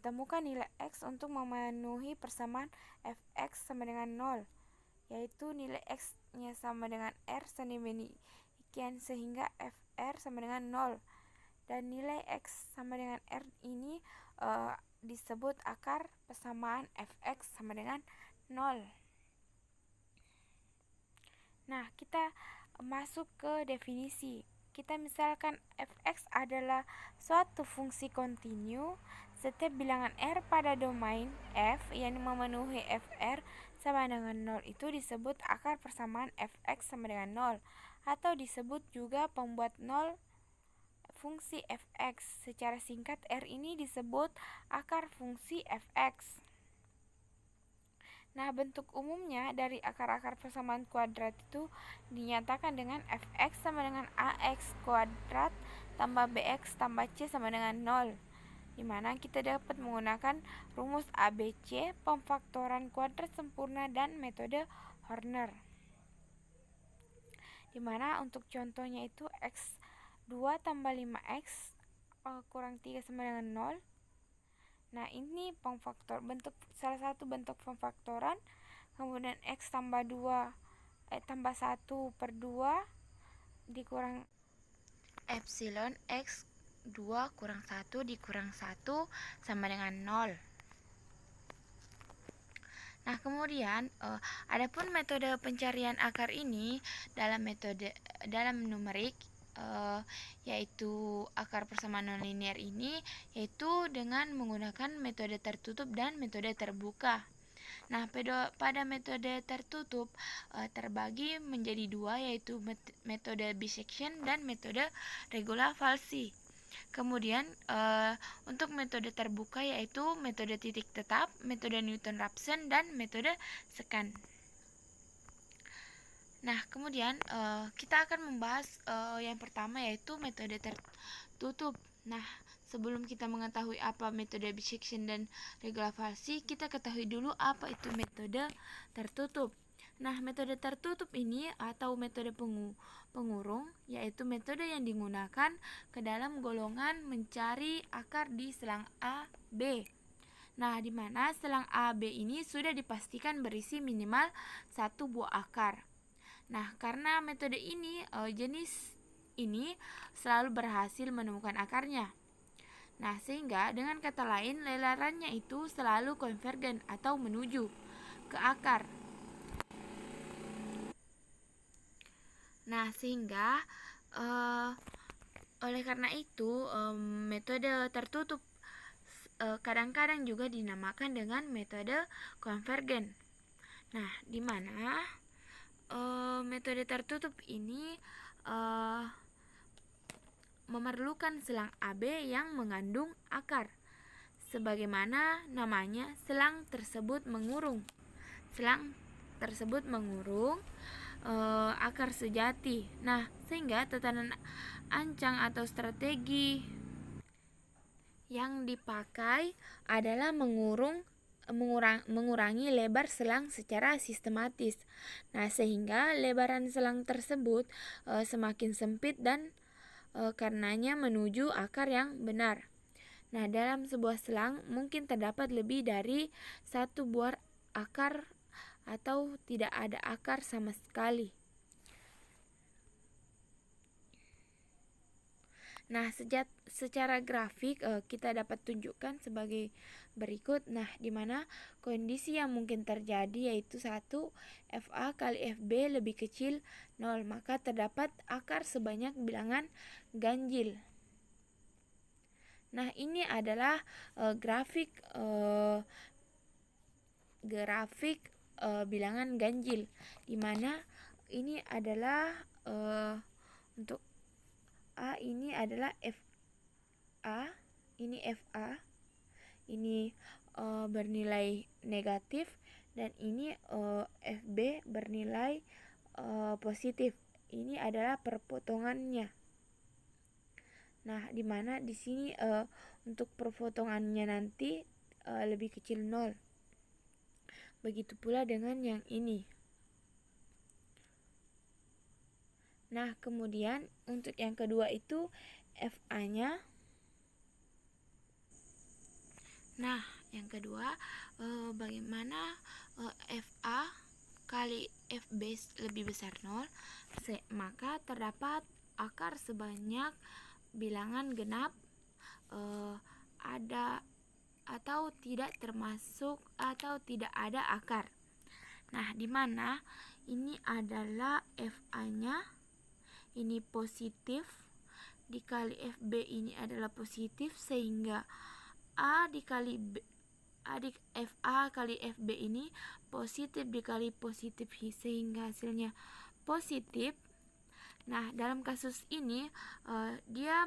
temukan nilai X untuk memenuhi persamaan fx sama dengan 0, yaitu nilai X-nya sama dengan R sedemikian sehingga fr sama dengan 0. Dan nilai X sama dengan R ini disebut akar persamaan fx sama dengan 0. Nah, kita masuk ke definisi. Kita misalkan fx adalah suatu fungsi kontinu setiap bilangan r pada domain f yang memenuhi fr sama dengan 0 itu disebut akar persamaan fx sama dengan 0, atau disebut juga pembuat 0 fungsi fx. Secara singkat, r ini disebut akar fungsi fx. Nah, bentuk umumnya dari akar-akar persamaan kuadrat itu dinyatakan dengan fx sama dengan ax kuadrat tambah bx tambah c sama dengan 0, dimana kita dapat menggunakan rumus ABC, pemfaktoran kuadrat sempurna, dan metode Horner. Dimana untuk contohnya itu x2 tambah 5x kurang 3 sama dengan 0. Nah, ini salah satu bentuk pemfaktoran. Kemudian x tambah 1 per 2 dikurang epsilon x 2 kurang 1 dikurang 1 sama dengan 0. Nah, kemudian adapun metode pencarian akar ini dalam numerik yaitu akar persamaan nonlinear ini yaitu dengan menggunakan metode tertutup dan metode terbuka. Nah, pada metode tertutup terbagi menjadi dua, yaitu metode bisection dan metode regula falsi. Kemudian untuk metode terbuka yaitu metode titik tetap, metode Newton-Raphson, dan metode Secant. Nah, kemudian kita akan membahas yang pertama yaitu metode tertutup. Nah, sebelum kita mengetahui apa metode bisection dan regula falsi, kita ketahui dulu apa itu metode tertutup. Nah, metode tertutup ini atau metode pengurung yaitu metode yang digunakan ke dalam golongan mencari akar di selang A, B. Nah, di mana selang A, B ini sudah dipastikan berisi minimal satu buah akar. Nah, karena metode ini jenis ini selalu berhasil menemukan akarnya. Nah, sehingga dengan kata lain lelarannya itu selalu konvergen atau menuju ke akar. Nah, sehingga oleh karena itu metode tertutup kadang-kadang juga dinamakan dengan metode konvergen. Nah, di mana metode tertutup ini memerlukan selang AB yang mengandung akar. Sebagaimana namanya, selang tersebut mengurung. Selang tersebut mengurung akar sejati. Nah, sehingga tatanan ancang atau strategi yang dipakai adalah mengurangi lebar selang secara sistematis. Nah, sehingga lebaran selang tersebut semakin sempit dan karenanya menuju akar yang benar. Nah, dalam sebuah selang mungkin terdapat lebih dari satu buah akar atau tidak ada akar sama sekali. Nah, secara grafik kita dapat tunjukkan sebagai berikut. Nah, di mana kondisi yang mungkin terjadi yaitu 1, FA kali FB lebih kecil 0, maka terdapat akar sebanyak bilangan ganjil. Nah, ini adalah grafik bilangan ganjil, di mana ini adalah untuk A ini adalah FA, ini FA, ini bernilai negatif, dan ini FB bernilai positif. Ini adalah perpotongannya. Nah, di mana di sini untuk perpotongannya nanti lebih kecil 0. Begitu pula dengan yang ini. Nah, kemudian untuk yang kedua itu FA-nya. Nah, yang kedua bagaimana FA kali FB lebih besar 0, maka terdapat akar sebanyak bilangan genap ada atau tidak termasuk atau tidak ada akar. Nah, di mana ini adalah FA-nya, ini positif, dikali FB ini adalah positif, sehingga A dikali B, FA kali FB ini positif dikali positif, sehingga hasilnya positif. Nah, dalam kasus ini dia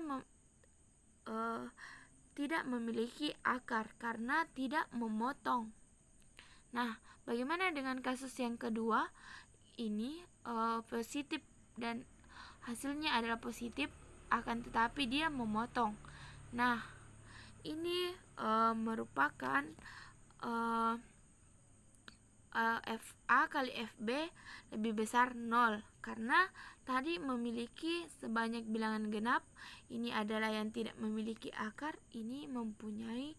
tidak memiliki akar karena tidak memotong. Nah, bagaimana dengan kasus yang kedua? Ini positif dan hasilnya adalah positif, akan tetapi dia memotong. Nah, ini merupakan FA kali FB lebih besar 0 karena tadi memiliki sebanyak bilangan genap. Ini adalah yang tidak memiliki akar, ini mempunyai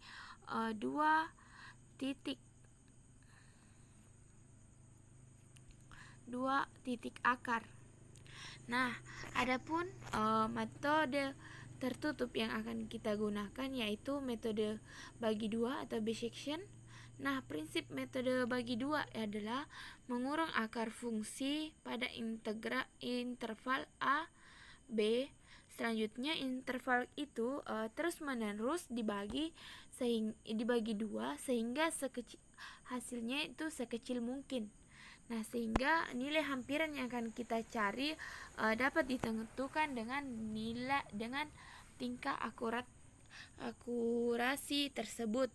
2 titik akar. Nah, adapun metode tertutup yang akan kita gunakan yaitu metode bagi dua atau bisection. Nah, prinsip metode bagi dua adalah mengurang akar fungsi pada interval A, B. Selanjutnya interval itu terus-menerus dibagi dua sehingga hasilnya itu sekecil mungkin. Nah, sehingga nilai hampiran yang akan kita cari dapat ditentukan dengan tingkah akurasi tersebut.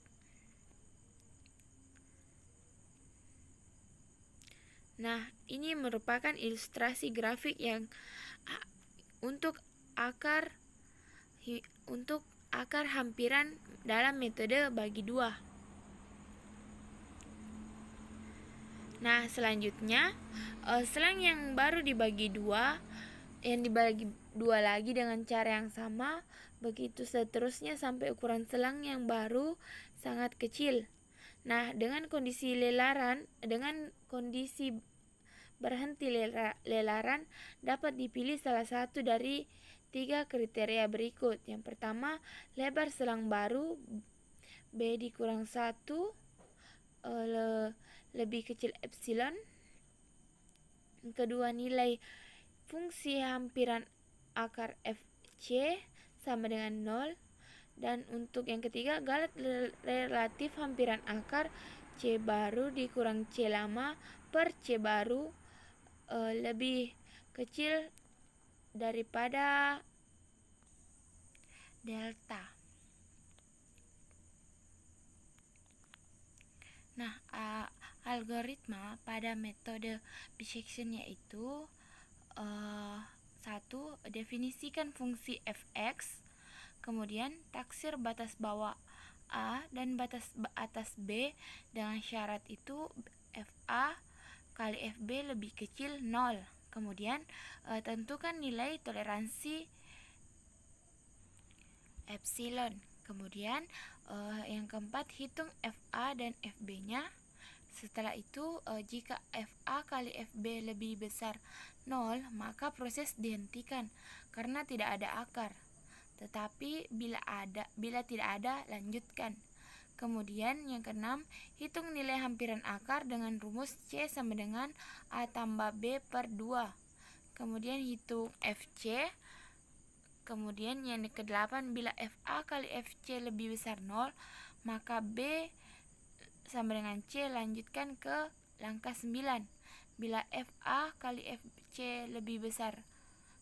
Nah, ini merupakan ilustrasi grafik yang untuk akar hampiran dalam metode bagi dua. Nah, selanjutnya selang yang baru dibagi dua lagi dengan cara yang sama, begitu seterusnya sampai ukuran selang yang baru sangat kecil. Nah, dengan kondisi berhenti lelaran dapat dipilih salah satu dari 3 kriteria berikut. Yang pertama, lebar selang baru B dikurang 1 lebih kecil epsilon. Yang kedua, nilai fungsi hampiran akar FC sama dengan 0. Dan untuk yang ketiga, galat relatif hampiran akar C baru dikurang C lama per C baru lebih kecil daripada delta. Nah, algoritma pada metode bisection yaitu 1. Definisikan fungsi fx, kemudian taksir batas bawah A dan batas atas B dengan syarat itu FA kali FB lebih kecil 0. Kemudian tentukan nilai toleransi epsilon. Kemudian yang keempat, hitung FA dan FB-nya. Setelah itu jika FA kali FB lebih besar 0, maka proses dihentikan karena tidak ada akar. Tetapi bila tidak ada, lanjutkan. Kemudian yang keenam, hitung nilai hampiran akar dengan rumus C sama dengan A tambah B per 2. Kemudian hitung FC. Kemudian yang ke-8, bila FA kali FC lebih besar 0, maka B sama dengan C, lanjutkan ke langkah 9. Bila FA kali FC lebih besar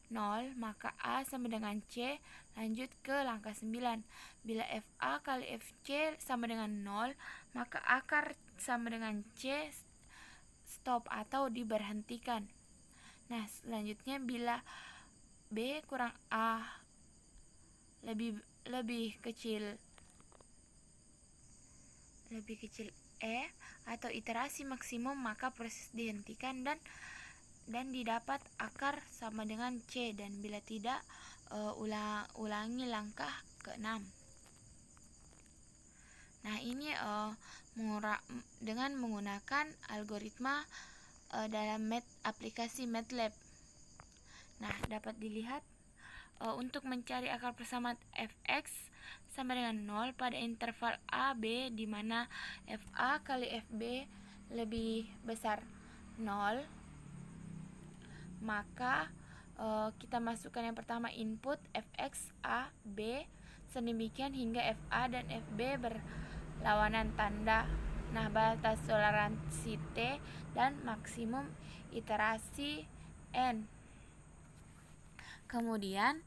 0, maka A sama dengan C, lanjut ke langkah 9. Bila FA kali FC sama dengan 0, maka akar sama dengan C, stop atau diberhentikan. Nah, selanjutnya bila B kurang A lebih kecil E atau iterasi maksimum, maka proses dihentikan dan didapat akar sama dengan C, dan bila tidak ulangi langkah ke-6. Nah, ini dengan menggunakan algoritma dalam aplikasi MATLAB. Nah, dapat dilihat untuk mencari akar persamaan fx sama dengan 0 pada interval a, b, di mana fa kali fb lebih besar 0, maka kita masukkan yang pertama input fx, a, b, sedemikian hingga fa dan fb berlawanan tanda. Nah, batas toleransi T dan maksimum iterasi N. Kemudian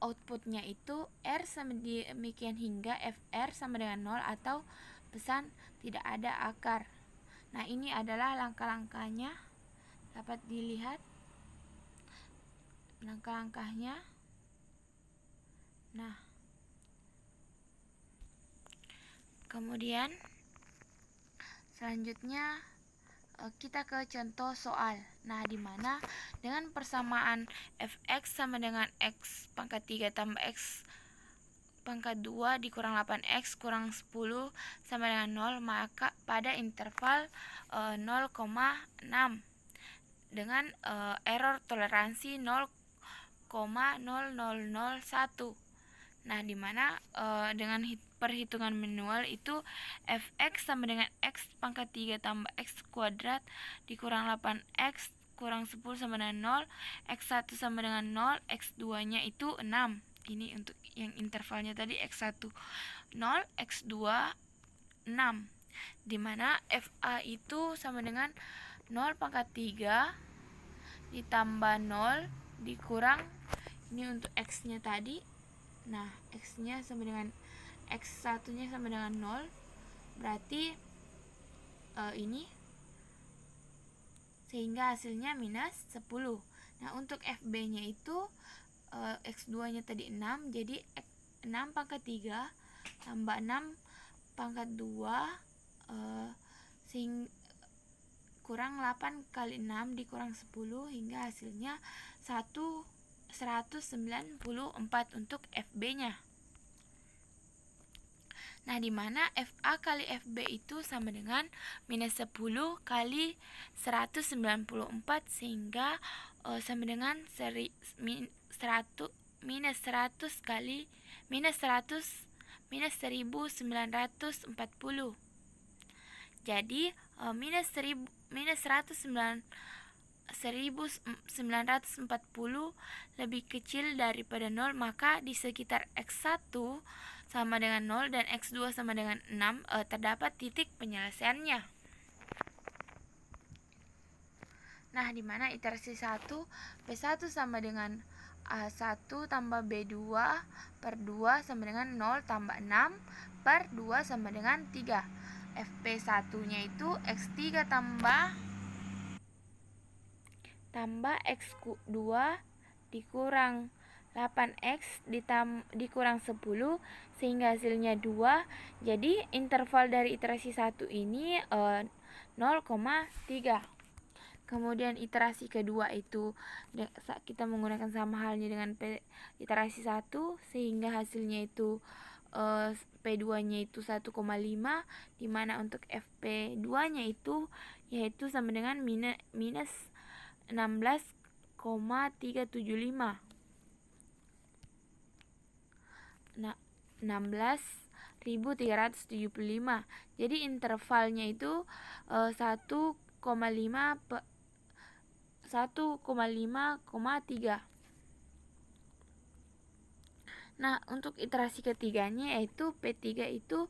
outputnya itu R sama demikian hingga FR sama dengan 0 atau pesan tidak ada akar. Nah, ini adalah langkah-langkahnya, dapat dilihat langkah-langkahnya. Nah, kemudian selanjutnya kita ke contoh soal. Nah, di mana dengan persamaan fx sama dengan x pangkat 3 tambah x pangkat 2 dikurang 8x kurang 10 sama dengan 0, maka pada interval 0,6 dengan error toleransi 0,0001. Nah, di mana dengan perhitungan manual itu fx sama dengan x pangkat 3 tambah x kuadrat dikurang 8x kurang 10 sama dengan 0, x1 sama dengan 0, x2 nya itu 6. Ini untuk yang intervalnya tadi x1 0, x2 6, di mana fa itu sama dengan 0 pangkat 3 ditambah 0 dikurang ini untuk x nya tadi. Nah, x nya sama dengan x1 nya sama dengan 0, berarti ini sehingga hasilnya minus 10. Nah, untuk fb nya itu x2 nya tadi 6, jadi 6 pangkat 3 tambah 6 pangkat 2 sehingga kurang 8 kali 6 dikurang 10 hingga hasilnya 194 untuk fb nya. Nah, di mana fa kali fb itu sama dengan minus 10 kali 194 sehingga sama dengan minus 100 kali minus 100 minus 1940. Jadi minus 1940 lebih kecil daripada 0, maka di sekitar x1 sama dengan 0 dan x2 sama dengan 6 terdapat titik penyelesaiannya. Nah, di mana iterasi 1 B1 sama dengan A1 tambah B2 per 2 sama dengan 0 tambah 6 per 2 sama dengan 3. FP1 nya itu X3 tambah X2 dikurang 8x dikurang 10 sehingga hasilnya 2. Jadi interval dari iterasi 1 ini 0,3. Kemudian iterasi kedua itu kita menggunakan sama halnya dengan iterasi 1 sehingga hasilnya itu P2 nya itu 1,5, di mana untuk FP2 nya itu yaitu sama dengan minus 16,375. Nah, 16.375. Jadi intervalnya itu 1,5,3. Nah, untuk iterasi ketiganya yaitu P3 itu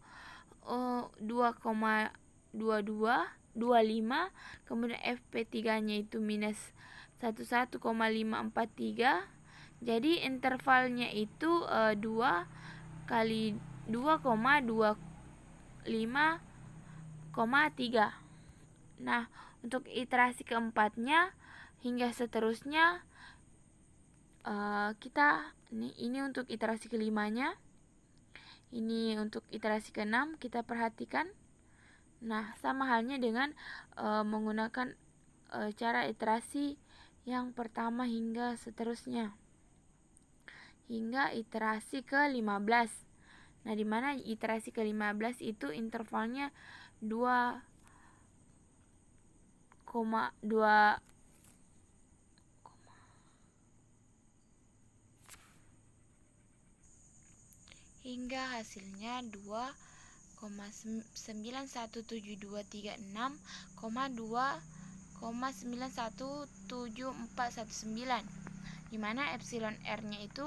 2,25, kemudian FP3 nya itu minus 11,543. Jadi intervalnya itu 2 kali 2,25,3. Nah, untuk iterasi keempatnya hingga seterusnya kita ini untuk iterasi kelimanya, ini untuk iterasi keenam kita perhatikan. Nah, sama halnya dengan menggunakan cara iterasi yang pertama hingga seterusnya hingga iterasi ke-15. Nah, di mana iterasi ke-15 itu intervalnya 2,2 hingga hasilnya 2,9136,2,91749, di mana epsilon R-nya itu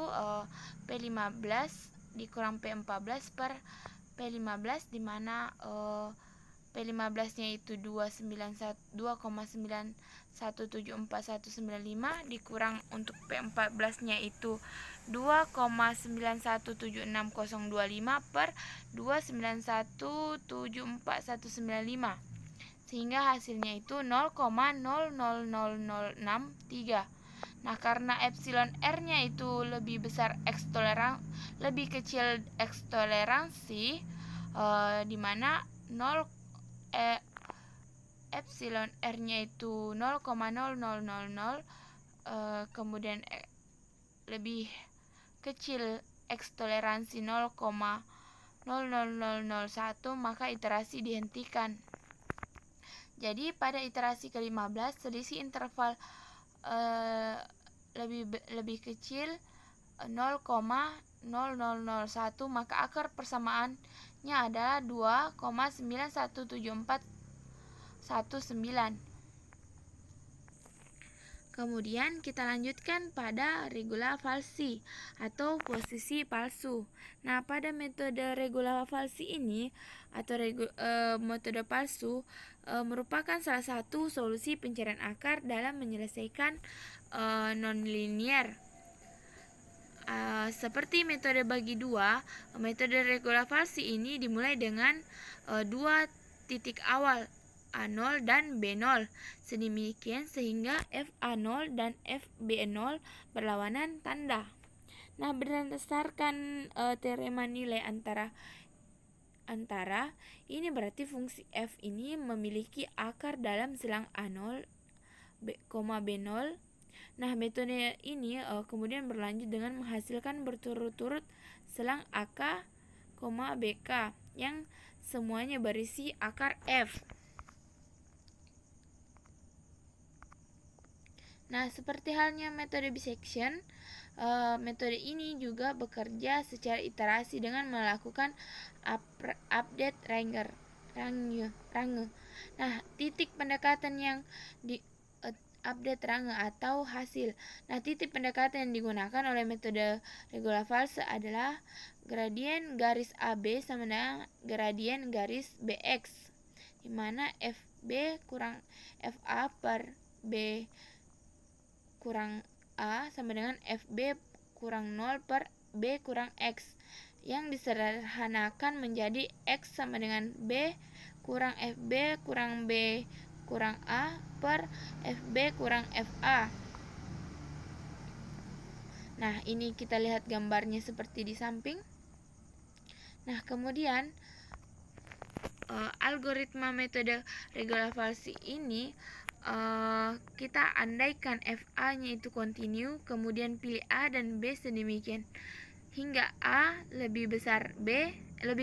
P15 dikurang P14 per P15, di mana P15-nya itu 2,917419,5 dikurang untuk P14-nya itu 2,9176,025 per 2,917419,5, sehingga hasilnya itu 0,000063. Nah, karena epsilon R-nya itu lebih kecil X toleransi, di mana epsilon R-nya itu 0,0000, kemudian lebih kecil X toleransi 0,00001, maka iterasi dihentikan. Jadi pada iterasi ke-15 selisih interval lebih kecil 0,0001, maka akar persamaannya adalah 2,917419. Kemudian kita lanjutkan pada regula falsi atau posisi palsu. Nah, pada metode regula falsi ini atau metode palsu merupakan salah satu solusi pencarian akar dalam menyelesaikan nonlinear. Seperti metode bagi dua, metode regula falsi ini dimulai dengan dua titik awal, A0 dan B0, sedemikian sehingga FA0 dan FB0 berlawanan tanda. Nah, berdasarkan teorema nilai antara ini berarti fungsi f ini memiliki akar dalam selang A0, B0. Nah, metode ini kemudian berlanjut dengan menghasilkan berturut-turut selang AK, BK yang semuanya berisi akar f. Nah, seperti halnya metode bisection, metode ini juga bekerja secara iterasi dengan melakukan update range. Nah, titik pendekatan yang di update range atau hasil. Nah, titik pendekatan yang digunakan oleh metode regula false adalah gradien garis AB sama dengan gradien garis BX, di mana FB kurang FA per B kurang A sama dengan FB kurang 0 per B kurang X, yang disederhanakan menjadi X sama dengan B kurang FB kurang B kurang A per FB kurang FA. Nah, ini kita lihat gambarnya seperti di samping. Nah, kemudian algoritma metode regula falsi ini kita andaikan FA-nya itu kontinu, kemudian pilih A dan B sedemikian hingga A lebih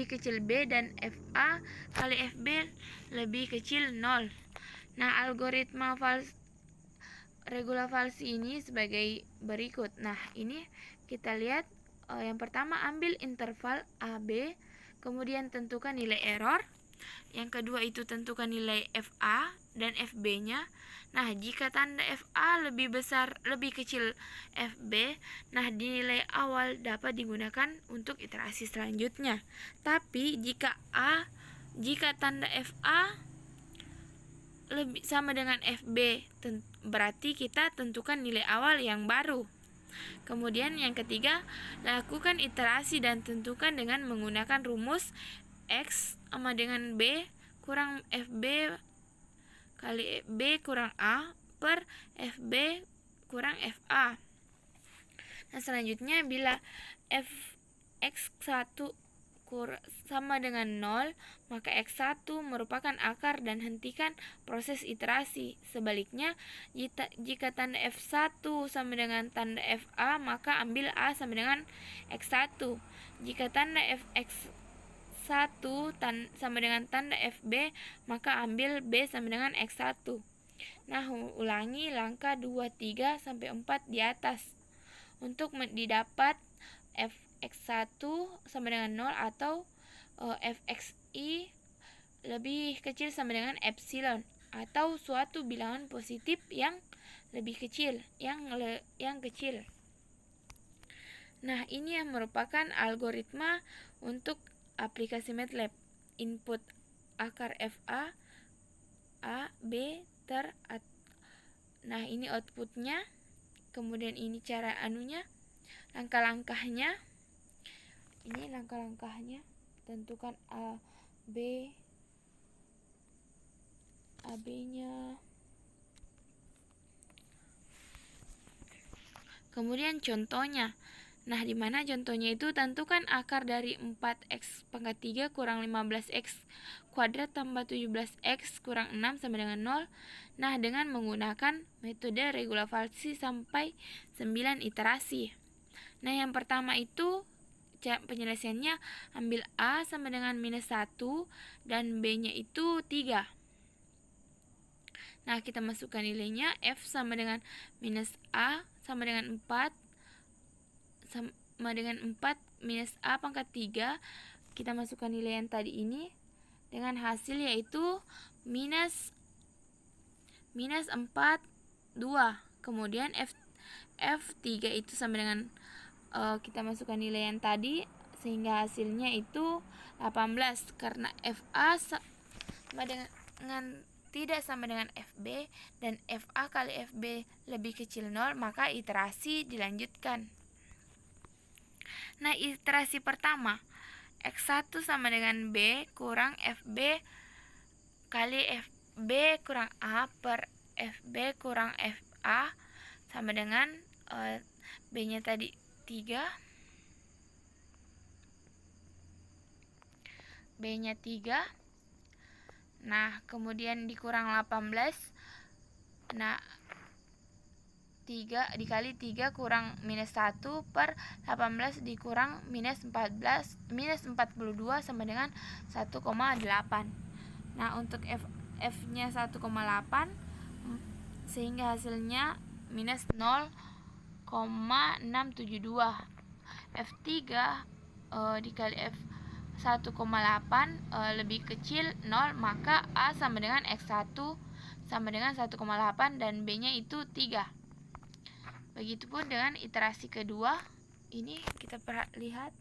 kecil B dan FA kali FB lebih kecil 0. Nah, algoritma regula falsi ini sebagai berikut. Nah, ini kita lihat yang pertama ambil interval AB, kemudian tentukan nilai error. Yang kedua itu tentukan nilai FA dan FB-nya. Nah, jika tanda FA lebih kecil FB, nah nilai awal dapat digunakan untuk iterasi selanjutnya. Tapi jika tanda FA lebih sama dengan FB, berarti kita tentukan nilai awal yang baru. Kemudian yang ketiga, lakukan iterasi dan tentukan dengan menggunakan rumus X sama dengan B kurang FB kali B kurang A per FB kurang FA. Nah, selanjutnya bila Fx1 sama dengan 0, maka X1 merupakan akar dan hentikan proses iterasi. Sebaliknya, jika tanda F1 sama dengan tanda FA, maka ambil A sama dengan X1. Jika tanda Fx1 sama dengan tanda FB, maka ambil B sama dengan X1. Nah, ulangi langkah 2, 3, sampai 4 di atas untuk didapat X1 sama dengan 0 atau Fxi lebih kecil sama dengan epsilon, atau suatu bilangan positif yang lebih kecil, yang kecil. Nah, ini yang merupakan algoritma untuk aplikasi MATLAB. Input akar FA, A, B, nah ini outputnya. Kemudian ini cara langkah-langkahnya. Ini langkah-langkahnya. Tentukan AB-nya. Kemudian contohnya. Nah, di mana contohnya itu tentukan akar dari 4x pangkat 3 kurang 15x kuadrat tambah 17x kurang 6 sama dengan 0. Nah, dengan menggunakan metode regulasi sampai 9 iterasi. Nah, yang pertama itu penyelesaiannya ambil A sama dengan minus 1 dan B-nya itu 3. Nah, kita masukkan nilainya. F sama dengan minus A sama dengan 4 minus A pangkat 3. Kita masukkan nilai yang tadi ini dengan hasil yaitu minus 4, 2. Kemudian F3 itu sama dengan kita masukkan nilai yang tadi sehingga hasilnya itu 18. Karena FA sama dengan tidak sama dengan FB dan FA kali FB lebih kecil 0, maka iterasi dilanjutkan. Nah, iterasi pertama, X1 sama dengan B kurang FB kali FB kurang A per FB kurang FA sama dengan B-nya tadi 3, B-nya 3. Nah, kemudian dikurang 18. Nah, 3 dikali 3 kurang minus 1 per 18 dikurang minus 42 sama dengan 1,8. Nah, untuk F-nya 1,8 sehingga hasilnya minus 0,672. F3 dikali F1,8 lebih kecil 0, maka A sama dengan X1 sama dengan 1,8 dan B-nya itu 3. Begitupun dengan iterasi kedua. Ini kita lihat.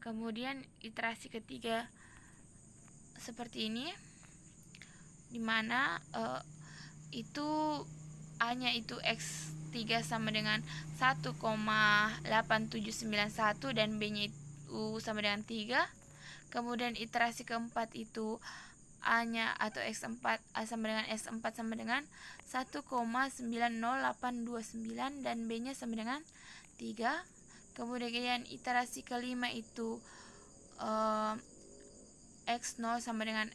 Kemudian iterasi ketiga seperti ini, dimana itu A-nya itu X3 sama dengan 1,8791 dan B-nya itu sama dengan 3. Kemudian iterasi keempat itu A-nya atau X4 A sama dengan S4 sama dengan 1,90829 dan B-nya sama dengan 3. Kemudian iterasi kelima itu X0 sama dengan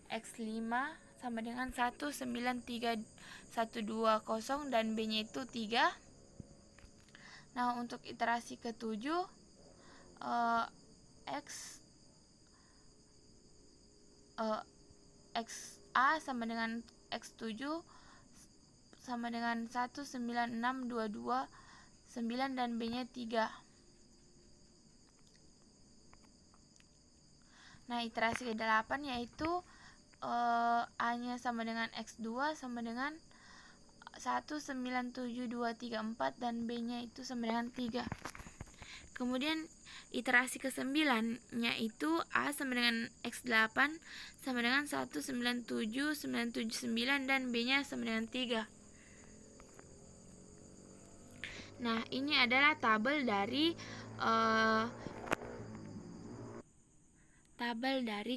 X5 sama dengan 1,93120 dan B-nya itu 3. Nah, untuk iterasi ketujuh XA sama dengan X7 sama dengan 1,96229 dan B-nya 3. Nah, iterasi ke-8 yaitu A-nya sama dengan X2 sama dengan 1,97234 dan B-nya itu sama dengan 3. Kemudian iterasi ke-9 nya itu A sama dengan X8 sama dengan 1,97979 dan B-nya sama dengan 3. Nah, ini adalah tabel dari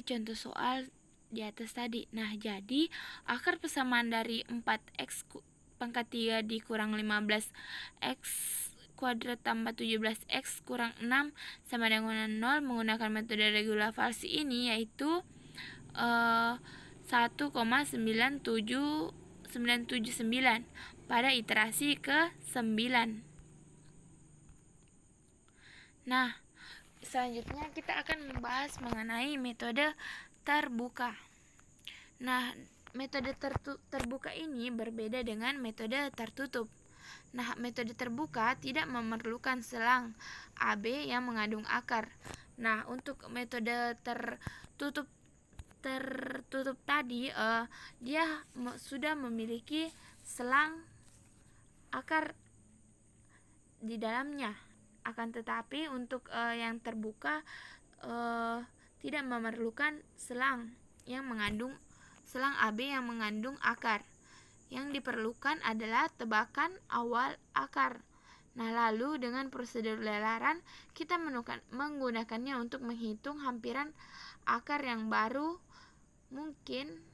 contoh soal di atas tadi. Nah, jadi akar persamaan dari 4x pangkat 3 dikurang 15x kuadrat tambah 17x kurang 6 sama dengan 0 menggunakan metode regulasi ini yaitu 1,97979 pada iterasi ke-9. Nah, selanjutnya kita akan membahas mengenai metode terbuka. Nah, metode terbuka ini berbeda dengan metode tertutup. Nah, metode terbuka tidak memerlukan selang AB yang mengandung akar. Nah, untuk metode tertutup tadi dia sudah memiliki selang akar di dalamnya. Akan tetapi untuk yang terbuka tidak memerlukan selang AB yang mengandung akar. Yang diperlukan adalah tebakan awal akar. Nah, lalu dengan prosedur lelaran kita menggunakannya untuk menghitung hampiran akar yang baru. Mungkin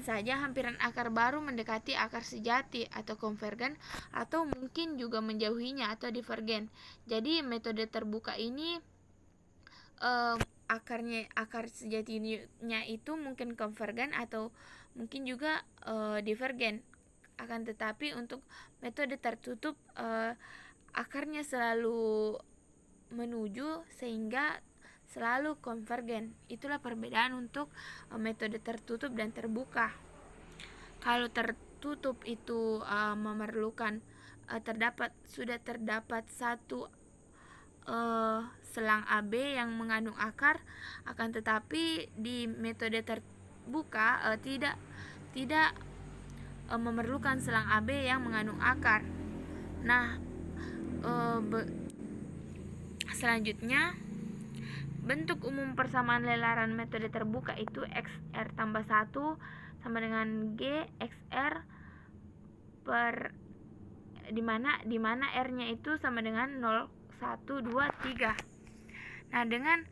saja hampiran akar baru mendekati akar sejati atau konvergen, atau mungkin juga menjauhinya atau divergen. Jadi metode terbuka ini akar sejatinya itu mungkin konvergen atau mungkin juga divergen. Akan tetapi untuk metode tertutup akarnya selalu menuju sehingga selalu konvergen. Itulah perbedaan untuk metode tertutup dan terbuka. Kalau tertutup itu memerlukan sudah terdapat satu selang AB yang mengandung akar, akan tetapi di metode terbuka tidak memerlukan selang AB yang mengandung akar. Nah, selanjutnya bentuk umum persamaan lelaran metode terbuka itu XR tambah 1 sama dengan G XR di mana R-nya itu sama dengan 0, 1, 2, 3. Nah, dengan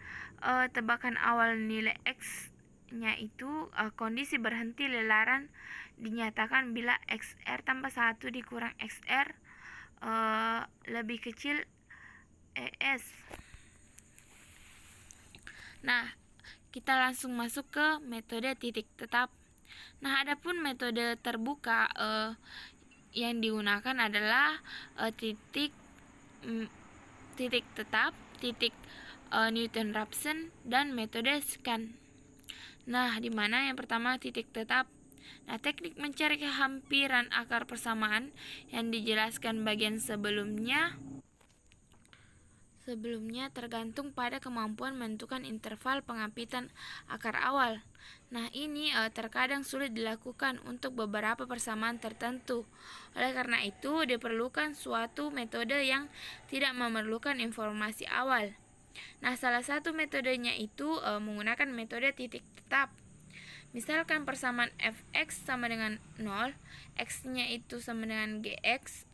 tebakan awal nilai X-nya itu kondisi berhenti lelaran dinyatakan bila XR tambah 1 dikurang XR lebih kecil ES. Nah, kita langsung masuk ke metode titik tetap. Nah, adapun metode terbuka yang digunakan adalah titik tetap, titik Newton-Raphson, dan metode scan. Nah, di mana yang pertama titik tetap. Nah, teknik mencari kehampiran akar persamaan yang dijelaskan bagian sebelumnya tergantung pada kemampuan menentukan interval pengampitan akar awal. Nah, ini terkadang sulit dilakukan untuk beberapa persamaan tertentu. Oleh karena itu, diperlukan suatu metode yang tidak memerlukan informasi awal. Nah, salah satu metodenya itu menggunakan metode titik tetap. Misalkan persamaan fx sama dengan 0, x-nya itu sama dengan gx.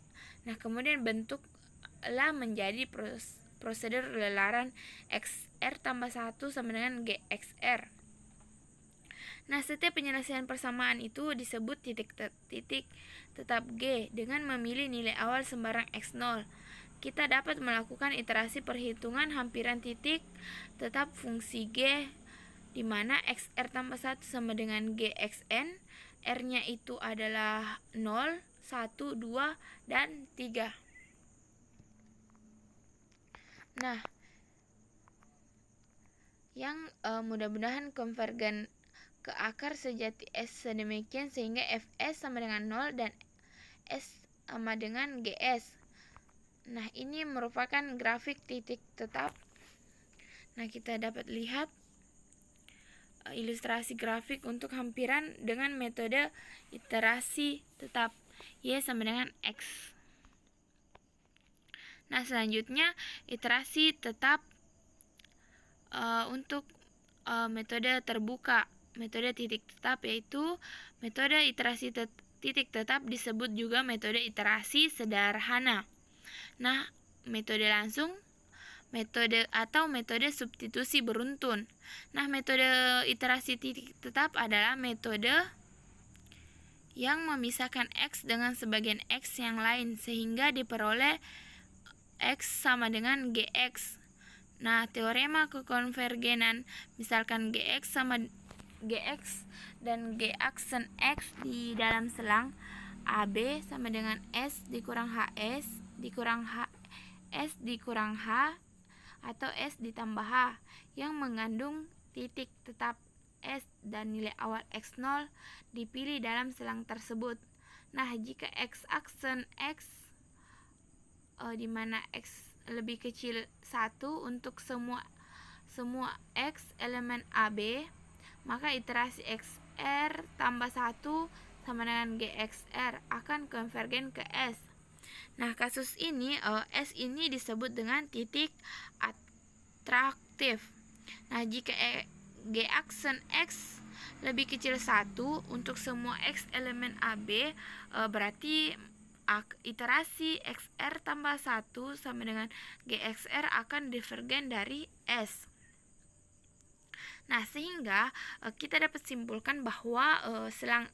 Nah, kemudian bentuklah menjadi prosedur lelaran XR tambah 1 sama dengan GXR. Nah, setiap penyelesaian persamaan itu disebut titik tetap G dengan memilih nilai awal sembarang X0. Kita dapat melakukan iterasi perhitungan hampiran titik tetap fungsi G, di mana XR tambah 1 sama dengan GXN, R-nya itu adalah 0, 1, 2, dan 3. Nah, yang mudah-mudahan konvergen ke akar sejati S sedemikian sehingga Fs sama dengan 0 dan S sama dengan Gs. Nah, ini merupakan grafik titik tetap. Nah, kita dapat lihat ilustrasi grafik untuk hampiran dengan metode iterasi tetap Y sama dengan X. Nah, selanjutnya iterasi tetap untuk metode terbuka, metode titik tetap, yaitu metode iterasi titik tetap disebut juga metode iterasi sederhana. Nah, metode langsung, metode atau metode substitusi beruntun. Nah, metode iterasi titik tetap adalah metode yang memisahkan X dengan sebagian X yang lain sehingga diperoleh X sama dengan Gx. Nah, teorema kekonvergenan, misalkan Gx sama Gx dan G aksen X di dalam selang AB sama dengan S dikurang HS dikurang S dikurang H atau S ditambah H yang mengandung titik tetap S dan nilai awal X0 dipilih dalam selang tersebut. Nah, jika X aksen X di mana X lebih kecil 1 untuk semua X elemen AB, maka iterasi XR tambah 1 sama dengan GXR akan konvergen ke S. Nah, kasus ini S ini disebut dengan titik atraktif. Nah, jika G aksen X lebih kecil 1 untuk semua X elemen AB, berarti iterasi XR tambah 1 sama dengan GXR akan divergen dari S. Nah, sehingga kita dapat simpulkan bahwa selang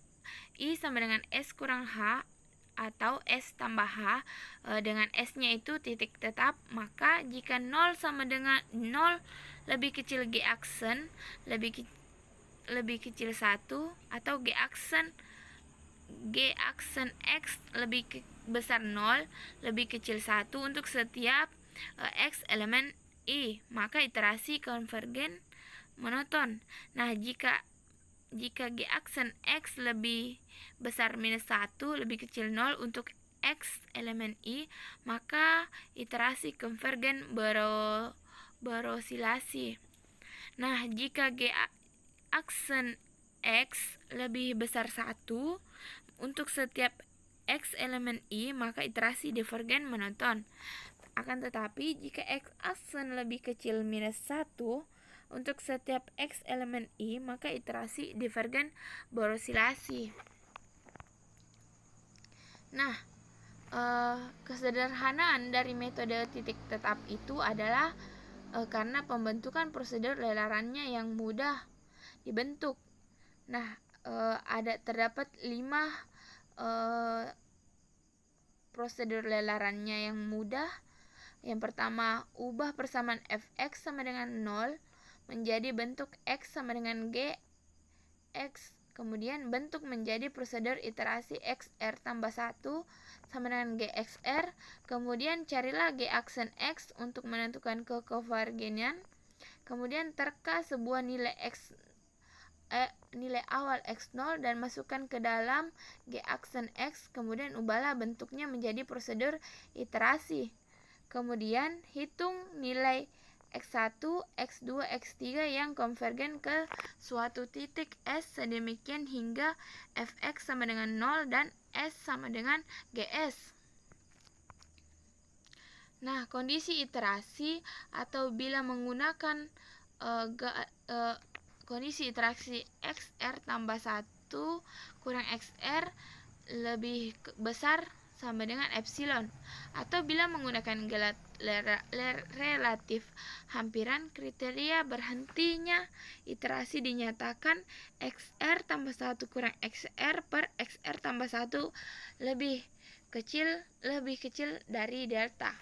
I sama dengan S kurang H atau S tambah H dengan S-nya itu titik tetap, maka jika 0 sama dengan 0 lebih kecil G aksen lebih kecil 1 atau G aksen X lebih besar 0 lebih kecil 1 untuk setiap X elemen I, maka iterasi konvergen monoton. Nah, jika G aksen X lebih besar minus 1 lebih kecil 0 untuk X elemen I, maka iterasi konvergen berosilasi. Nah, jika G aksen X lebih besar 1 untuk setiap X elemen I, maka iterasi divergen monoton. Akan tetapi, jika X aksen lebih kecil minus 1 untuk setiap X elemen I, maka iterasi divergen berosilasi. Nah, kesederhanaan dari metode titik tetap itu adalah karena pembentukan prosedur lelarannya yang mudah dibentuk. Nah, terdapat 5 prosedur lelarannya yang mudah. Yang pertama, ubah persamaan fx sama dengan 0 menjadi bentuk x sama dengan g x. Kemudian bentuk menjadi prosedur iterasi xr tambah 1 sama dengan gxr. Kemudian carilah g aksen x untuk menentukan kekonvergenian. Kemudian terka sebuah nilai nilai awal x0 dan masukkan ke dalam G aksen X, kemudian ubahlah bentuknya menjadi prosedur iterasi. Kemudian hitung nilai x1, x2, x3 yang konvergen ke suatu titik S sedemikian hingga fx sama dengan 0 dan S sama dengan gs. Nah, kondisi iterasi atau bila menggunakan kondisi iterasi XR tambah 1 kurang XR lebih besar sama dengan epsilon, atau bila menggunakan relatif hampiran, kriteria berhentinya iterasi dinyatakan XR tambah 1 kurang XR per XR tambah 1 lebih kecil dari delta,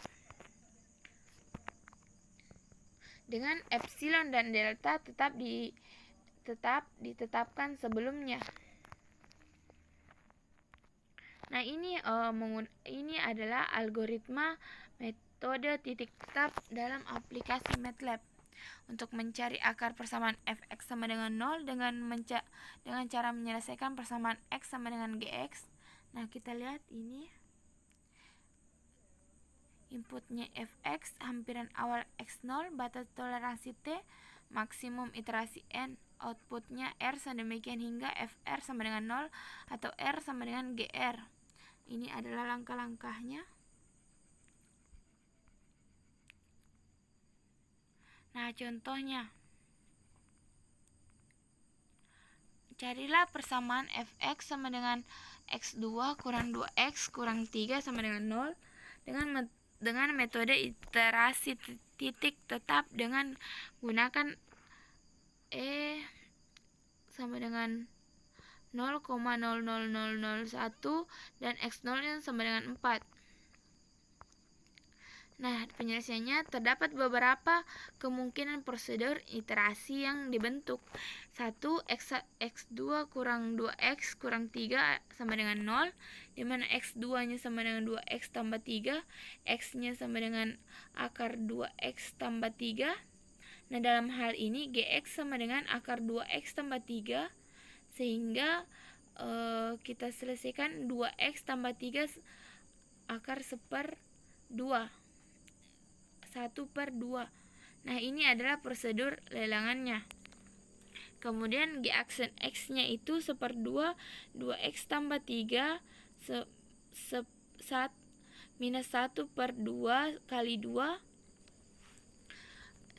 dengan epsilon dan delta tetap ditetapkan sebelumnya. Nah, ini adalah algoritma metode titik tetap dalam aplikasi MATLAB untuk mencari akar persamaan fx sama dengan 0 dengan cara menyelesaikan persamaan x sama dengan gx. Nah, kita lihat ini inputnya fx, hampiran awal x0, batas toleransi t, maksimum iterasi n, outputnya r sedemikian hingga fr sama dengan 0 atau r sama dengan gr. Ini adalah langkah-langkahnya. Nah, contohnya, carilah persamaan fx sama dengan x2 kurang 2x kurang 3 sama dengan 0 dengan metode iterasi titik tetap dengan gunakan sama dengan 0,00001 dan x0 yang sama dengan 4. Nah, penyelesaiannya terdapat beberapa kemungkinan prosedur iterasi yang dibentuk. 1. X2 kurang 2x kurang 3 sama dengan 0, di mana x2-nya sama dengan 2x tambah 3, x-nya sama dengan akar 2x tambah 3. Nah, dalam hal ini gx sama dengan akar 2x tambah 3, sehingga kita selesaikan 2x tambah 3 akar 1/2, 1/2. Nah, ini adalah prosedur lelangannya. Kemudian G aksen X-nya itu 1/2, 2x tambah 3 minus 1/2 kali 2,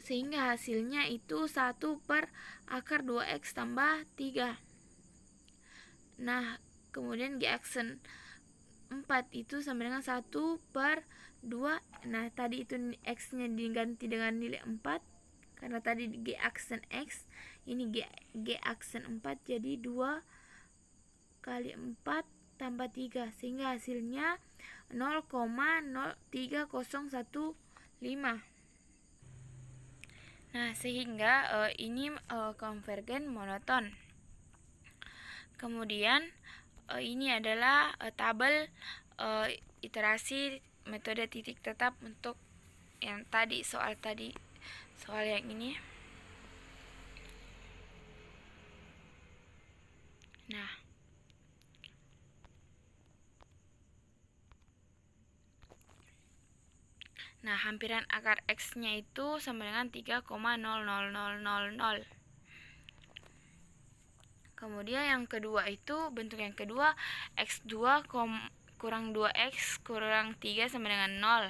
sehingga hasilnya itu 1/akar 2x tambah 3. Nah, kemudian G aksen 4 itu sama dengan 1/2. Nah, tadi itu X-nya diganti dengan nilai 4, karena tadi G aksen X, ini G aksen 4, jadi 2 kali 4 tambah 3, sehingga hasilnya 0,03015. Nah, sehingga ini konvergen monoton. Kemudian ini adalah tabel iterasi metode titik tetap untuk yang tadi, soal yang ini. Nah, hampiran akar X-nya itu sama dengan 3,00000. Kemudian yang kedua itu, bentuk yang kedua, X2 kurang 2X kurang 3 sama dengan 0.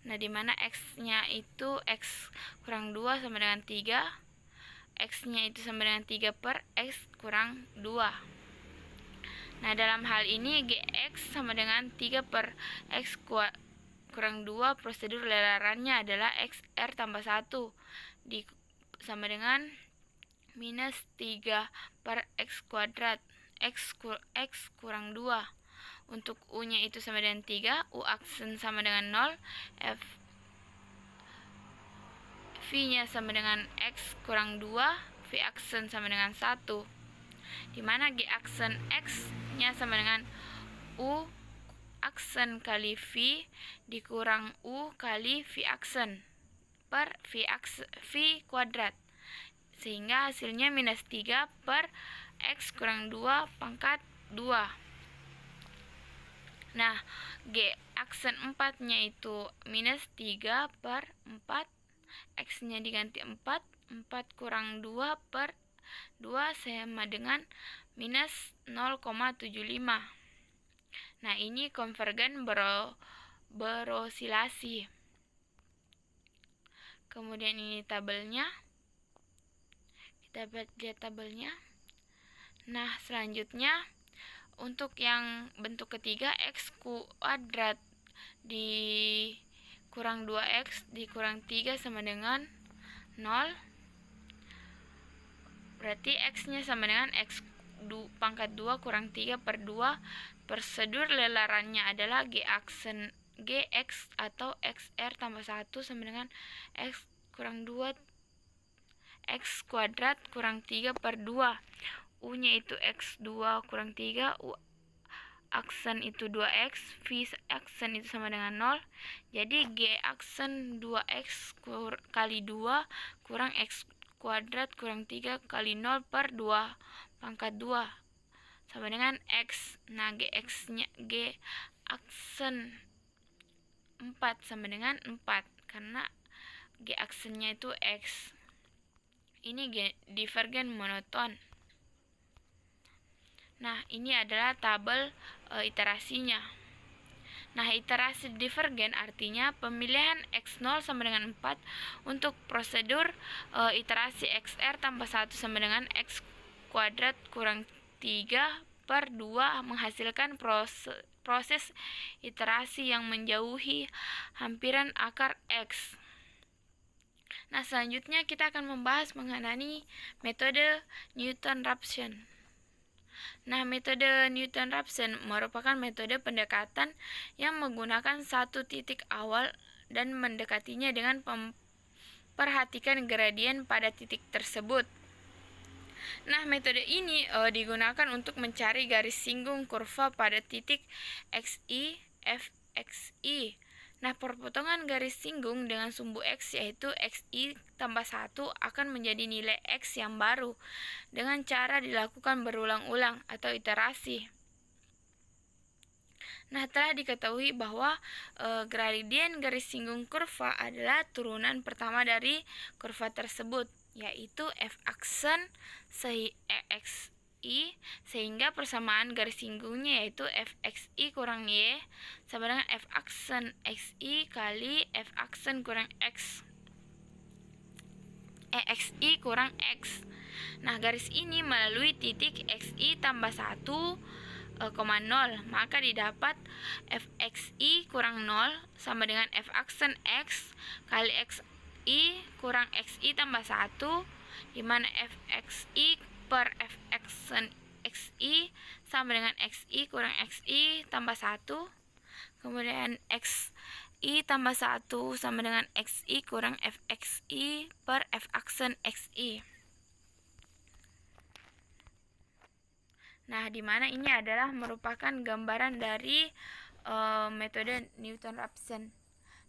Nah, dimana X-nya itu X kurang 2 sama dengan 3, X-nya itu sama dengan 3 per X kurang 2. Nah, dalam hal ini Gx sama dengan 3 per X kurang 2, prosedur lelarannya adalah XR tambah 1 sama dengan minus 3 per X kuadrat, X kurang 2. Untuk U-nya itu sama dengan 3, U aksen sama dengan 0, V-nya sama dengan X kurang 2, V aksen sama dengan 1. Dimana G aksen X-nya sama dengan U aksen kali V dikurang U kali V aksen per V kuadrat, sehingga hasilnya minus 3 per X kurang 2 pangkat 2. Nah, G aksen 4-nya itu minus 3 per 4, X-nya diganti 4, 4 kurang 2 per 2 sama dengan minus 0,75. Nah, ini konvergen berosilasi. Kemudian ini tabelnya. Kita lihat tabelnya. Nah, selanjutnya untuk yang bentuk ketiga, X kuadrat dikurang 2X dikurang 3 sama dengan 0. Berarti X-nya sama dengan X pangkat 2 kurang 3 per 2. Prosedur lelarannya adalah Gx atau XR tambah 1 sama dengan X kurang 2 X kuadrat kurang 3 per 2. U-nya itu X2 kurang 3, U aksen itu 2X, V aksen itu sama dengan 0. Jadi G aksen 2X kali 2 kurang X kuadrat kurang 3 kali 0 per 2 pangkat 2 sama dengan X. Nah, G aksen 4 sama dengan 4, karena G aksennya itu X. Ini divergen monoton. Nah, ini adalah tabel iterasinya. Nah, iterasi divergen artinya pemilihan X0 sama dengan 4 untuk prosedur iterasi XR tambah 1 sama dengan X kuadrat kurang 3 per 2 menghasilkan proses iterasi yang menjauhi hampiran akar X. Nah, selanjutnya kita akan membahas mengenai metode Newton-Raphson. Nah, metode Newton-Raphson merupakan metode pendekatan yang menggunakan satu titik awal dan mendekatinya dengan memperhatikan gradien pada titik tersebut. Nah, metode ini digunakan untuk mencari garis singgung kurva pada titik XI, FXI. Nah, perpotongan garis singgung dengan sumbu X yaitu XI tambah 1 akan menjadi nilai X yang baru dengan cara dilakukan berulang-ulang atau iterasi. Nah, telah diketahui bahwa gradien garis singgung kurva adalah turunan pertama dari kurva tersebut, yaitu f aksen xi, sehingga persamaan garis singgungnya yaitu f xi kurang y sama dengan f aksen xi kali f aksen kurang xi kurang x. Nah, garis ini melalui titik xi tambah 1, 0, maka didapat fxi kurang 0 sama dengan f aksen x kali xi kurang xi tambah 1, di mana fxi per f aksen xi sama dengan xi kurang xi tambah 1, kemudian xi tambah 1 sama dengan xi kurang fxi per f aksen xi. Nah, di mana ini adalah merupakan gambaran dari metode Newton-Raphson.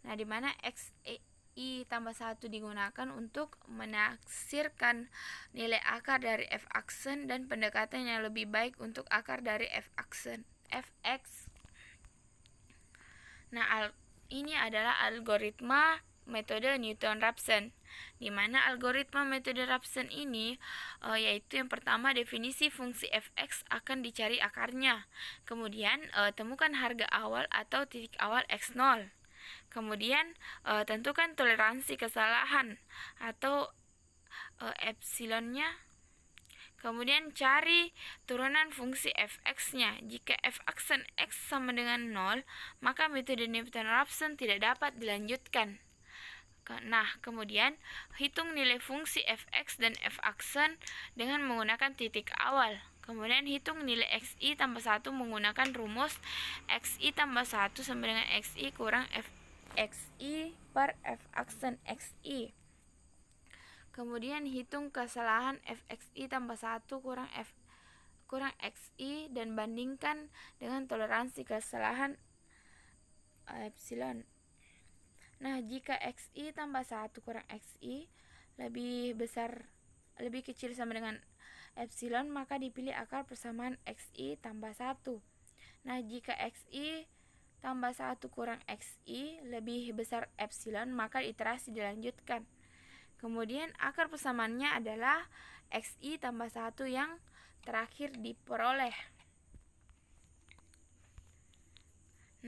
Nah, di mana xi tambah 1 digunakan untuk menaksirkan nilai akar dari f aksen dan pendekatan yang lebih baik untuk akar dari f aksen fx. Nah, ini adalah algoritma metode Newton-Raphson, di mana algoritma metode Raphson ini yaitu yang pertama, definisi fungsi fx akan dicari akarnya, kemudian temukan harga awal atau titik awal x0, kemudian tentukan toleransi kesalahan atau epsilonnya, kemudian cari turunan fungsi fx-nya. Jika f aksen x sama dengan 0, maka metode Newton-Raphson tidak dapat dilanjutkan. Nah, kemudian hitung nilai fungsi fx dan f aksen dengan menggunakan titik awal. Kemudian hitung nilai xi tambah 1 menggunakan rumus xi tambah 1 sama dengan xi kurang fxi per f aksen xi. Kemudian hitung kesalahan fxi tambah 1 kurang xi dan bandingkan dengan toleransi kesalahan epsilon. Nah, jika xi tambah 1 kurang xi lebih kecil sama dengan epsilon, maka dipilih akar persamaan xi tambah 1. Nah, jika xi tambah 1 kurang xi lebih besar epsilon, maka iterasi dilanjutkan. Kemudian akar persamaannya adalah xi tambah 1 yang terakhir diperoleh.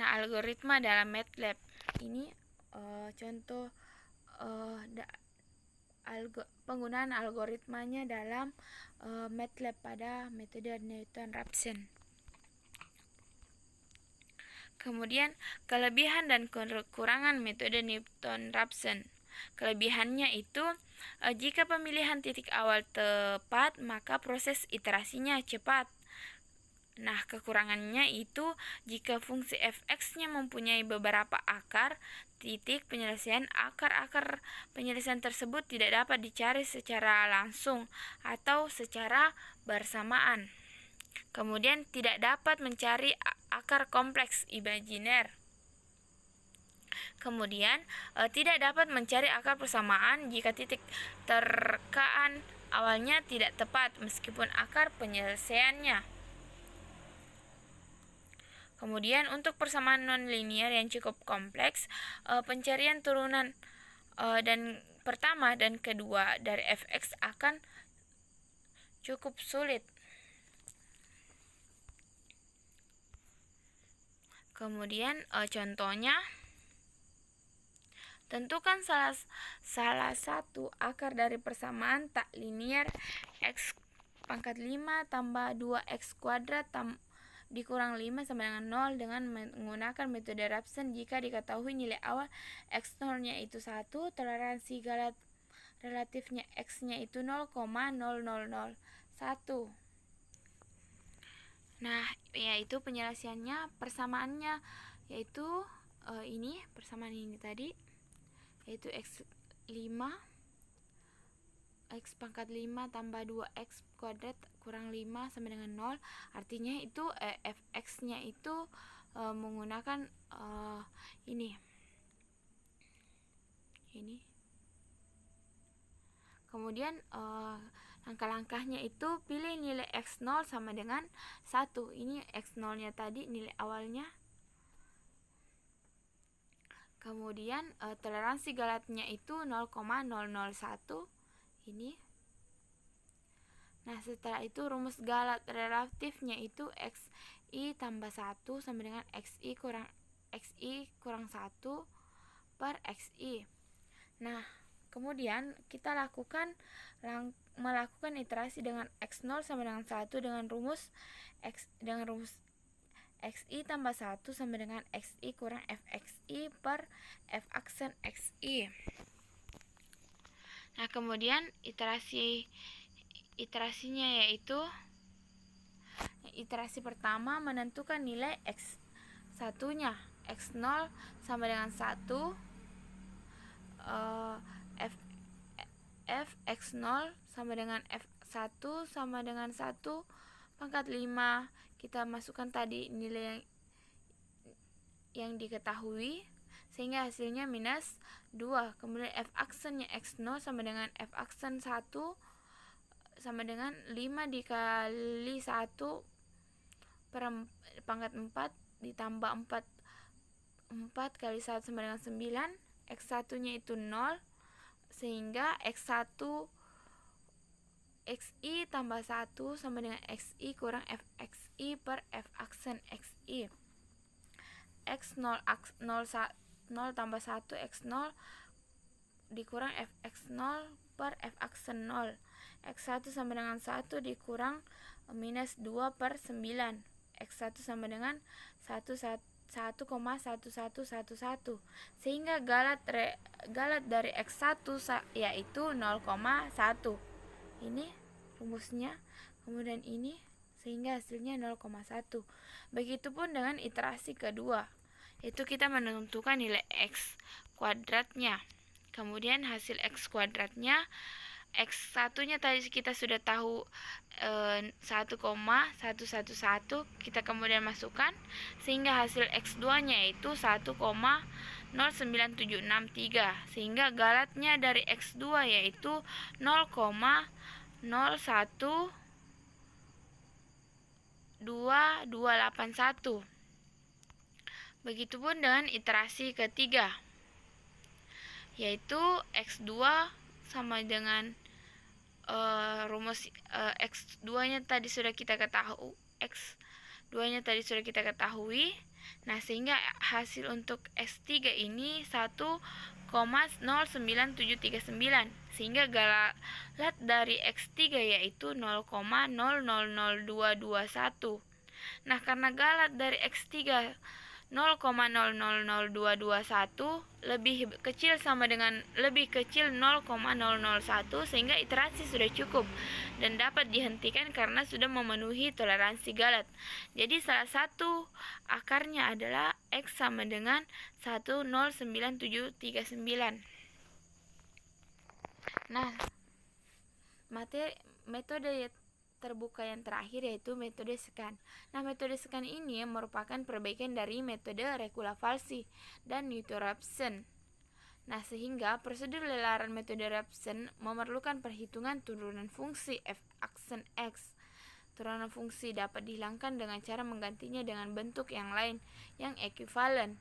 Nah, algoritma dalam MATLAB ini contoh penggunaan algoritmanya dalam MATLAB pada metode Newton-Raphson. Kemudian kelebihan dan kekurangan metode Newton-Raphson. Kelebihannya itu jika pemilihan titik awal tepat, maka proses iterasinya cepat. Nah, kekurangannya itu jika fungsi fx-nya mempunyai beberapa akar, titik penyelesaian akar-akar penyelesaian tersebut tidak dapat dicari secara langsung atau secara bersamaan. Kemudian tidak dapat mencari akar kompleks imajiner. Kemudian tidak dapat mencari akar persamaan jika titik terkaan awalnya tidak tepat meskipun akar penyelesaiannya. Kemudian untuk persamaan nonlinear yang cukup kompleks, pencarian turunan dan pertama dan kedua dari fx akan cukup sulit. Kemudian contohnya, tentukan salah satu akar dari persamaan tak linear x pangkat 5 tambah 2x kuadrat dikurang 5 sama dengan 0 dengan menggunakan metode Raphson jika diketahui nilai awal x0-nya itu 1, toleransi relatifnya x-nya itu 0,0001. Nah, yaitu penyelesaiannya, persamaannya yaitu ini, persamaan ini tadi, yaitu x5 x pangkat 5 tambah 2x kuadrat kurang 5 sama dengan 0. Artinya itu fx-nya itu menggunakan ini ini. Kemudian langkah-langkahnya itu pilih nilai x0 sama dengan 1. Ini x0 nya tadi nilai awalnya. Kemudian toleransi galatnya itu 0,001 ini. Nah, setelah itu rumus galat relatifnya itu xi tambah 1 sama dengan xi kurang 1 per xi. Nah, kemudian kita melakukan iterasi dengan x0 sama dengan 1 dengan rumus xi tambah 1 sama dengan xi kurang fxi per f aksen xi. Nah, kemudian iterasinya yaitu iterasi pertama menentukan nilai x1 nya. x0 sama dengan 1, f x0 sama dengan f1 sama dengan 1 pangkat 5. Kita masukkan tadi nilai yang diketahui sehingga hasilnya minus 2. Kemudian f aksennya x0 sama dengan f aksen 1 sama dengan 5 dikali 1 per pangkat 4 ditambah 4 kali 1 sama dengan 9. X1 nya itu 0 sehingga x1 xi tambah 1 sama dengan xi kurang fxi per f aksen xi. x0 tambah 1 x0 dikurang fx0 per f aksen 0. x1 sama dengan 1 dikurang minus 2 per 9. x1 sama dengan 1,1111 sehingga galat dari x1 yaitu 0,1. Ini rumusnya. Kemudian ini sehingga hasilnya 0,1. Begitupun dengan iterasi kedua, itu kita menentukan nilai x kuadratnya. Kemudian hasil x kuadratnya, x1 nya tadi kita sudah tahu 1,111, kita kemudian masukkan sehingga hasil x2 nya itu 1,09763 sehingga galatnya dari x2 yaitu 0,012281. Begitupun dengan iterasi ketiga, yaitu x2 sama dengan rumus x2 nya tadi sudah kita ketahui. Nah, sehingga hasil untuk x3 ini 1,09739 sehingga galat dari x3 yaitu 0,000221. Nah, karena galat dari x3 0,000221 lebih kecil 0,001 sehingga iterasi sudah cukup dan dapat dihentikan karena sudah memenuhi toleransi galat. Jadi salah satu akarnya adalah x sama dengan 1,09739. Nah, metode terbuka yang terakhir yaitu metode scan. Nah, metode scan ini merupakan perbaikan dari metode Recula-Falsi dan Newton-Raphson. Nah, sehingga prosedur lelaran metode Raphson memerlukan perhitungan turunan fungsi f aksen x. Turunan fungsi dapat dihilangkan dengan cara menggantinya dengan bentuk yang lain yang ekuivalen.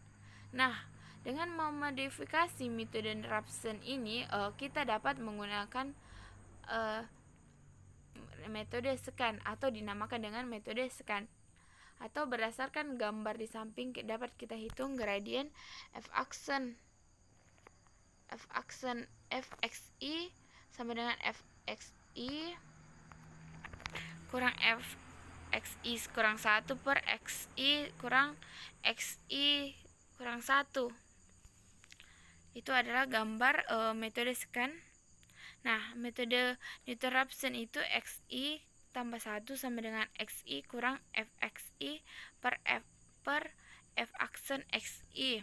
Nah, dengan memodifikasi metode Raphson ini, kita dapat menggunakan metode scan atau dinamakan dengan metode scan. Atau berdasarkan gambar di samping dapat kita hitung gradien f aksen fxi sama dengan fxi kurang fxi kurang 1 per xi kurang 1. Itu adalah gambar metode scan. Nah, metode Newton-Raphson itu xi tambah 1 sama dengan xi kurang fxi per f aksen xi.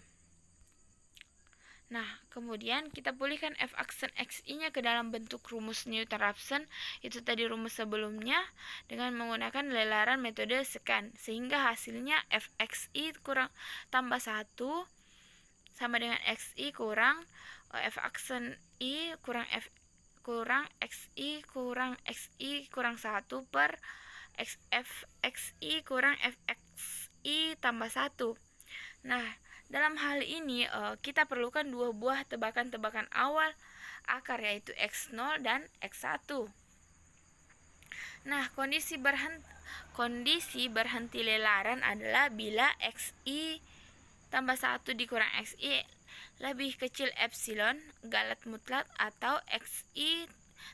Nah, kemudian kita pulihkan f aksen xi-nya ke dalam bentuk rumus Newton-Raphson, itu tadi rumus sebelumnya, dengan menggunakan lelaran metode scan, sehingga hasilnya fxi kurang tambah 1 sama dengan xi kurang f aksen i kurang xi kurang xi kurang 1 per xi kurang fxi tambah 1. Nah, dalam hal ini kita perlukan dua buah tebakan-tebakan awal akar, yaitu x0 dan x1. Nah, kondisi berhenti lelaran adalah bila xi tambah 1 dikurang xi lebih kecil epsilon galat mutlak, atau xi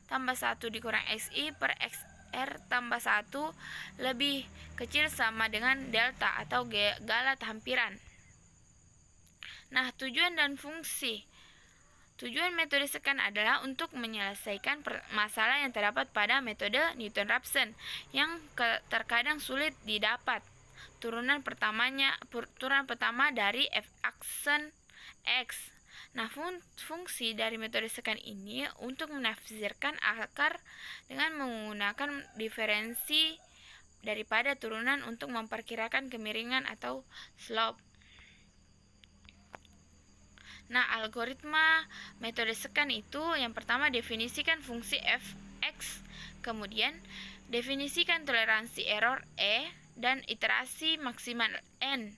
tambah 1 dikurang xi per xr tambah 1 lebih kecil sama dengan delta atau galat hampiran. Nah, tujuan metode sekan adalah untuk menyelesaikan masalah yang terdapat pada metode Newton-Raphson yang terkadang sulit didapat. Turunan pertama dari f aksen x. Nah, fungsi dari metode sekan ini untuk menafsirkan akar dengan menggunakan diferensi daripada turunan untuk memperkirakan kemiringan atau slope. Nah, algoritma metode sekan itu yang pertama definisikan fungsi f(x), kemudian definisikan toleransi error E dan iterasi maksimal n.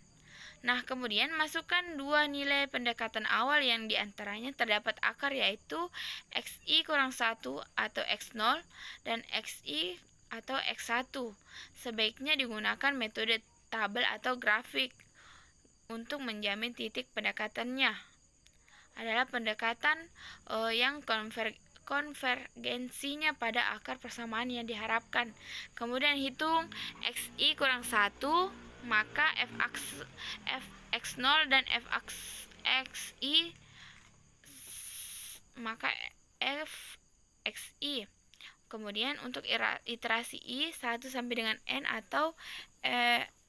Nah, kemudian masukkan dua nilai pendekatan awal yang diantaranya terdapat akar, yaitu xi kurang 1 atau x0 dan xi atau x1. Sebaiknya digunakan metode tabel atau grafik untuk menjamin titik pendekatannya adalah pendekatan yang konvergensinya pada akar persamaan yang diharapkan. Kemudian hitung xi kurang 1, maka fx0 dan fxi maka fxi. Kemudian untuk iterasi i 1 sampai dengan n atau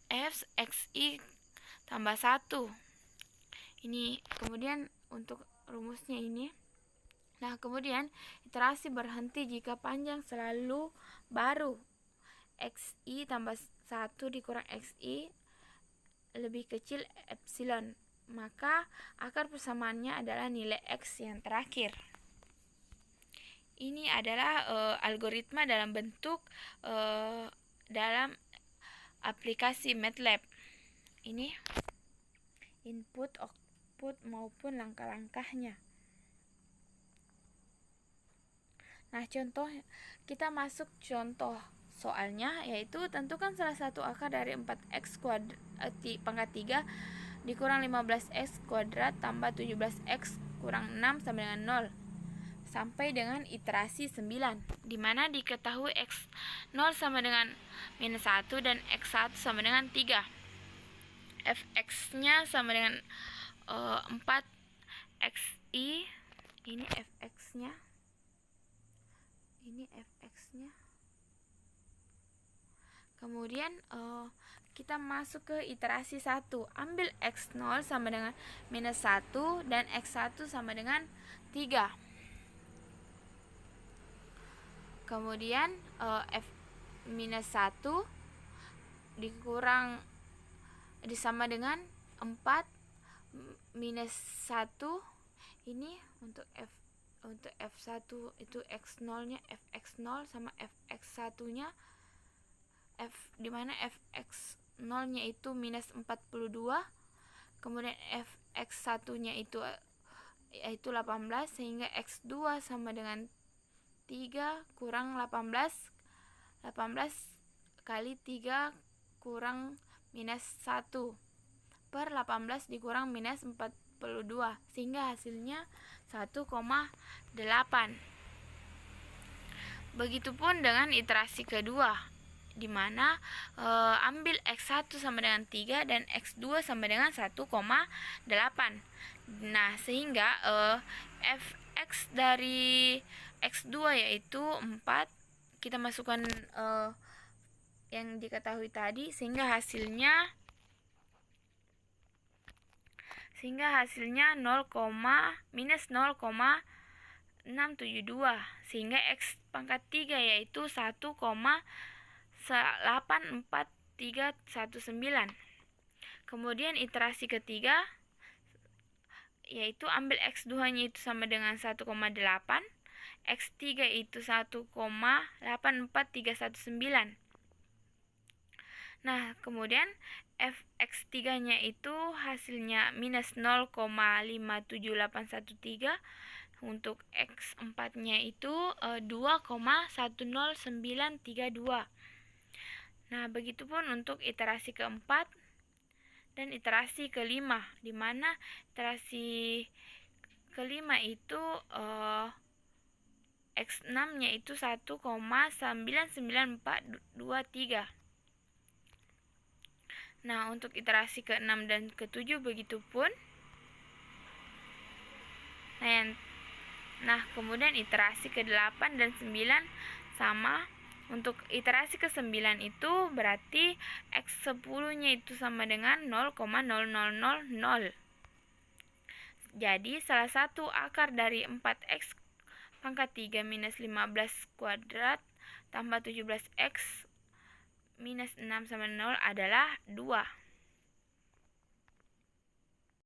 fxi tambah 1. Ini kemudian untuk rumusnya ini. Nah, kemudian iterasi berhenti jika panjang selalu baru. xi tambah 1 dikurang xi lebih kecil epsilon, maka akar persamaannya adalah nilai x yang terakhir. Ini adalah algoritma dalam bentuk dalam aplikasi MATLAB. Ini input, output, maupun langkah-langkahnya. Nah, contoh, kita masuk contoh soalnya, yaitu tentukan salah satu akar dari 4x pangkat 3 dikurang 15x kuadrat tambah 17x kurang 6 sama dengan 0 sampai dengan iterasi 9, di mana diketahui x0 sama dengan minus 1 dan x1 sama dengan 3. fx-nya sama dengan 4xi, ini fx-nya. Kemudian kita masuk ke iterasi 1. Ambil x0 sama dengan minus 1 dan x1 sama dengan 3. Kemudian f minus 1 disama dengan 4 minus 1. Ini untuk f1 itu x0-nya, fx0 sama fx1-nya, dimana fx0-nya itu minus 42, kemudian fx1-nya itu yaitu 18, sehingga x2 sama dengan 3 kurang 18 kali 3 kurang minus 1 per 18 dikurang minus 42, sehingga hasilnya 1,8. Begitupun dengan iterasi kedua, di mana ambil x1 sama dengan 3 dan x2 sama dengan 1,8. Nah, sehingga fx dari x2 yaitu 4, kita masukkan yang diketahui tadi, sehingga hasilnya 0,minus 0,672, sehingga x pangkat 3 yaitu 1,84319. Kemudian iterasi ketiga, yaitu ambil X2-nya itu sama dengan 1,8, X3 itu 1,84319. Nah, kemudian Fx3-nya itu hasilnya minus 0,57813. Untuk X4-nya itu 2,10932. Nah, begitupun untuk iterasi keempat dan iterasi kelima, di mana iterasi kelima itu X6-nya itu 1,99423. Nah, untuk iterasi ke-6 dan ke-7 begitupun. Nah, kemudian iterasi ke-8 dan 9 sama. Untuk iterasi ke-9 itu berarti X10-nya itu sama dengan 0,0000. Jadi, salah satu akar dari 4X pangkat 3 minus 15 kuadrat tambah 17X minus 6 sama 0 adalah 2.